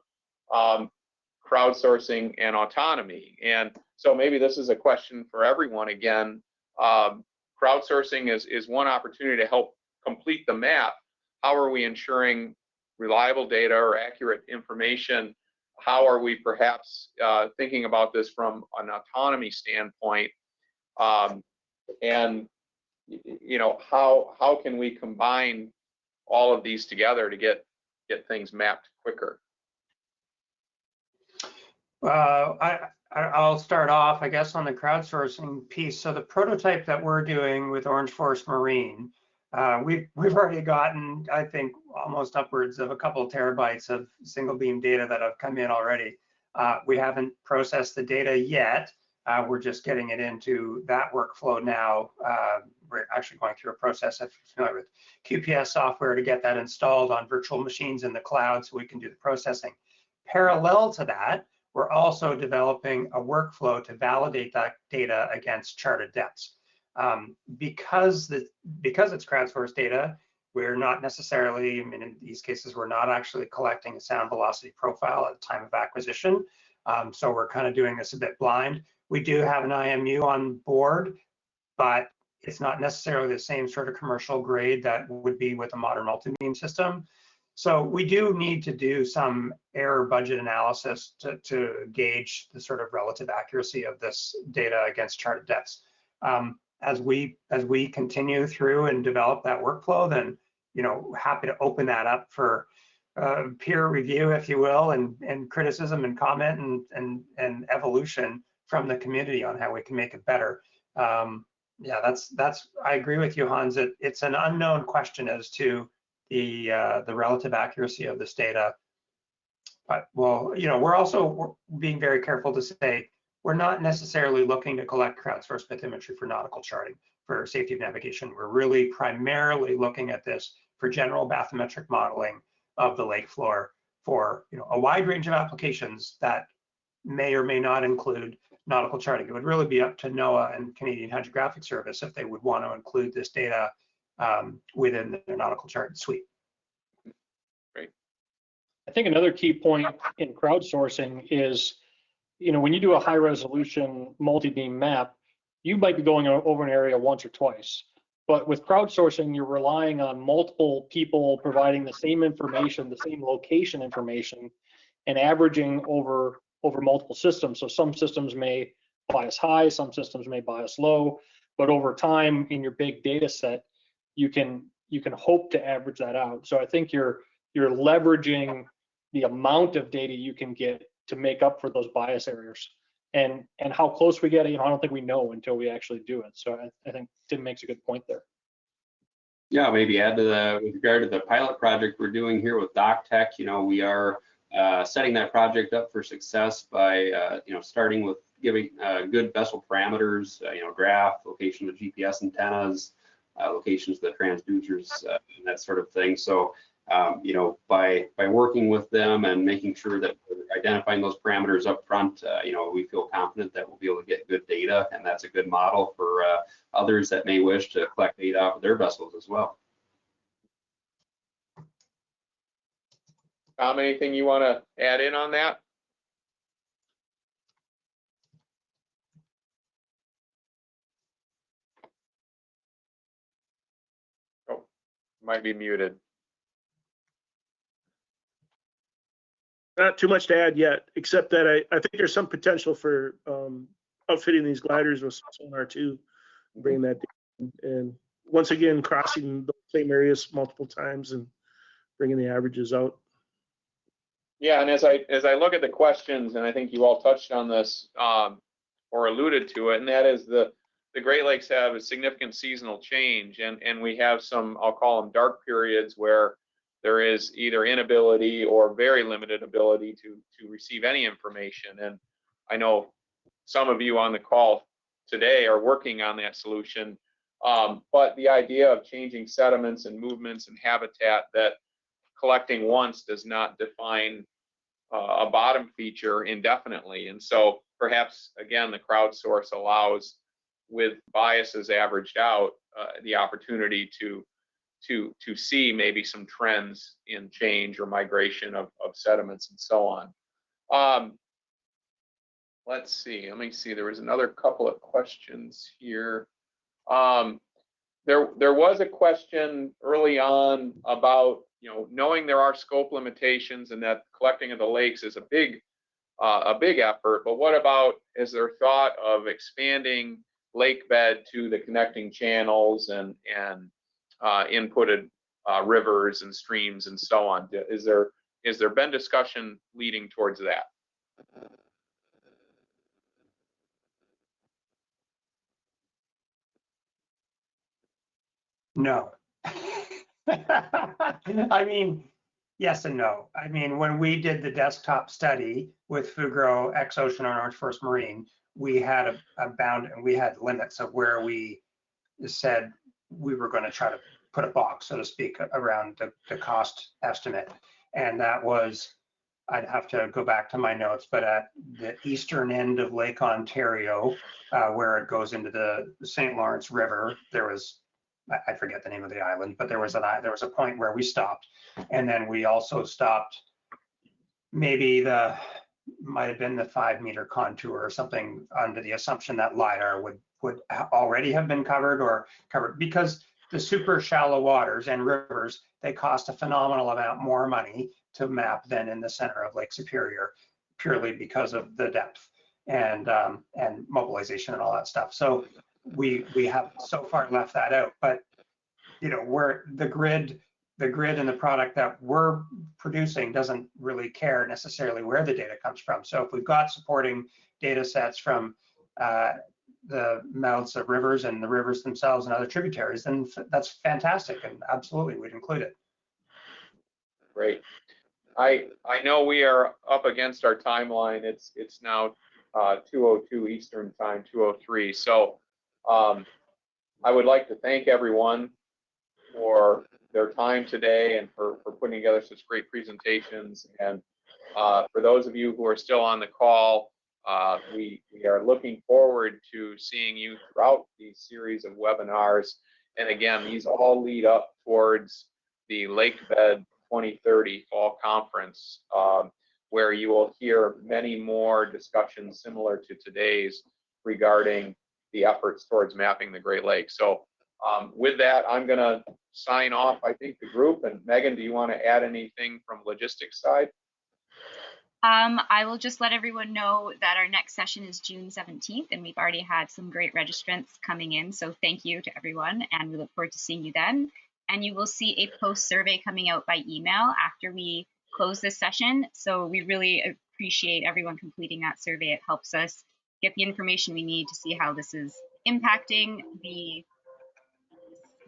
crowdsourcing and autonomy. And so maybe this is a question for everyone again. Crowdsourcing is one opportunity to help complete the map. How are we ensuring reliable data or accurate information? How are we perhaps thinking about this from an autonomy standpoint? And how can we combine all of these together to get things mapped quicker? I'll start off, I guess, on the crowdsourcing piece. So the prototype that we're doing with Orange Forest Marine, we've already gotten, I think, almost upwards of a couple of terabytes of single beam data that have come in already. We haven't processed the data yet. We're just getting it into that workflow now. We're actually going through a process, if you're familiar with QPS software, to get that installed on virtual machines in the cloud so we can do the processing. Parallel to that, we're also developing a workflow to validate that data against charted depths. Because it's crowdsourced data, we're not necessarily, in these cases, we're not actually collecting a sound velocity profile at the time of acquisition. So we're kind of doing this a bit blind. We do have an IMU on board, but it's not necessarily the same sort of commercial grade that would be with a modern multi-beam system. So we do need to do some error budget analysis to gauge the sort of relative accuracy of this data against charted depths. As we continue through and develop that workflow, then happy to open that up for peer review, if you will, and criticism and comment and evolution from the community on how we can make it better. Yeah, that's I agree with you, Hans. It's an unknown question as to the relative accuracy of this data. But we're being very careful to say we're not necessarily looking to collect crowdsourced bathymetry for nautical charting for safety of navigation. We're really primarily looking at this for general bathymetric modeling of the lake floor for a wide range of applications that may or may not include nautical charting. It would really be up to NOAA and Canadian Hydrographic Service if they would want to include this data within their nautical chart suite. Great. I think another key point in crowdsourcing is, when you do a high resolution multi-beam map, you might be going over an area once or twice. But with crowdsourcing, you're relying on multiple people providing the same information, the same location information, and averaging over multiple systems. So some systems may bias high, some systems may bias low, but over time in your big data set, you can hope to average that out. So I think you're leveraging the amount of data you can get to make up for those bias areas. And how close we get, I don't think we know until we actually do it. So I think Tim makes a good point there. Yeah, maybe add to with regard to the pilot project we're doing here with DocTech, we are setting that project up for success by, starting with giving good vessel parameters, graph, location of the GPS antennas, locations of the transducers, and that sort of thing. So, by working with them and making sure that we're identifying those parameters up front, we feel confident that we'll be able to get good data, and that's a good model for others that may wish to collect data off of their vessels as well. Tom, anything you want to add in on that? Oh, might be muted. Not too much to add yet, except that I think there's some potential for outfitting these gliders with sonar too, bringing that down, and once again crossing the same areas multiple times and bringing the averages out. Yeah, and as I look at the questions, and I think you all touched on this or alluded to it, and that is the Great Lakes have a significant seasonal change, and we have some, I'll call them dark periods, where there is either inability or very limited ability to receive any information. And I know some of you on the call today are working on that solution, but the idea of changing sediments and movements and habitat, that collecting once does not define a bottom feature indefinitely. And so perhaps, again, the crowdsource allows, with biases averaged out, the opportunity to see maybe some trends in change or migration of sediments and so on. Let's see, let me see, there was another couple of questions here. There was a question early on about, knowing there are scope limitations and that collecting of the lakes is a big effort, but what about, is there thought of expanding lake bed to the connecting channels and inputted rivers and streams and so on? Is there been discussion leading towards that? No. I mean, yes and no. I mean, when we did the desktop study with Fugro, X-Ocean, and Orange First Marine, we had a bound, and we had limits of where we said we were going to try to put a box, so to speak, around the cost estimate. And that was, I'd have to go back to my notes, but at the eastern end of Lake Ontario, where it goes into the St. Lawrence River, there was, I forget the name of the island, but there was a point where we stopped, and then we also stopped. Maybe might have been the 5-meter contour or something, under the assumption that LiDAR would already have been covered, because the super shallow waters and rivers, they cost a phenomenal amount more money to map than in the center of Lake Superior, purely because of the depth and mobilization and all that stuff. So we have so far left that out, but where the grid and the product that we're producing doesn't really care necessarily where the data comes from. So if we've got supporting data sets from the mouths of rivers and the rivers themselves and other tributaries, then that's fantastic, and absolutely we'd include it. Great. I know we are up against our timeline. It's now 2:02 Eastern time, 2:03. So I would like to thank everyone for their time today and for putting together such great presentations. And for those of you who are still on the call, we are looking forward to seeing you throughout these series of webinars. And again, these all lead up towards the Lakebed 2030 Fall Conference, where you will hear many more discussions similar to today's regarding the efforts towards mapping the Great Lakes. So With that, I'm going to sign off, I think, the group. And Megan, do you want to add anything from logistics side? I will just let everyone know that our next session is June 17th, and we've already had some great registrants coming in. So thank you to everyone, and we look forward to seeing you then. And you will see a post survey coming out by email after we close this session. So we really appreciate everyone completing that survey. It helps us get the information we need to see how this is impacting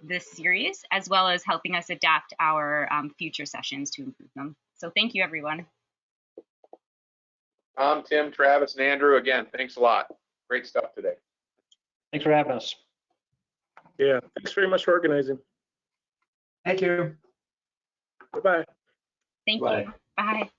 this series, as well as helping us adapt our future sessions to improve them. So thank you, everyone. Tom, Tim, Travis, and Andrew, again, thanks a lot. Great stuff today. Thanks for having us. Yeah, thanks very much for organizing. Thank you. Bye-bye. Thank Bye. you. Bye.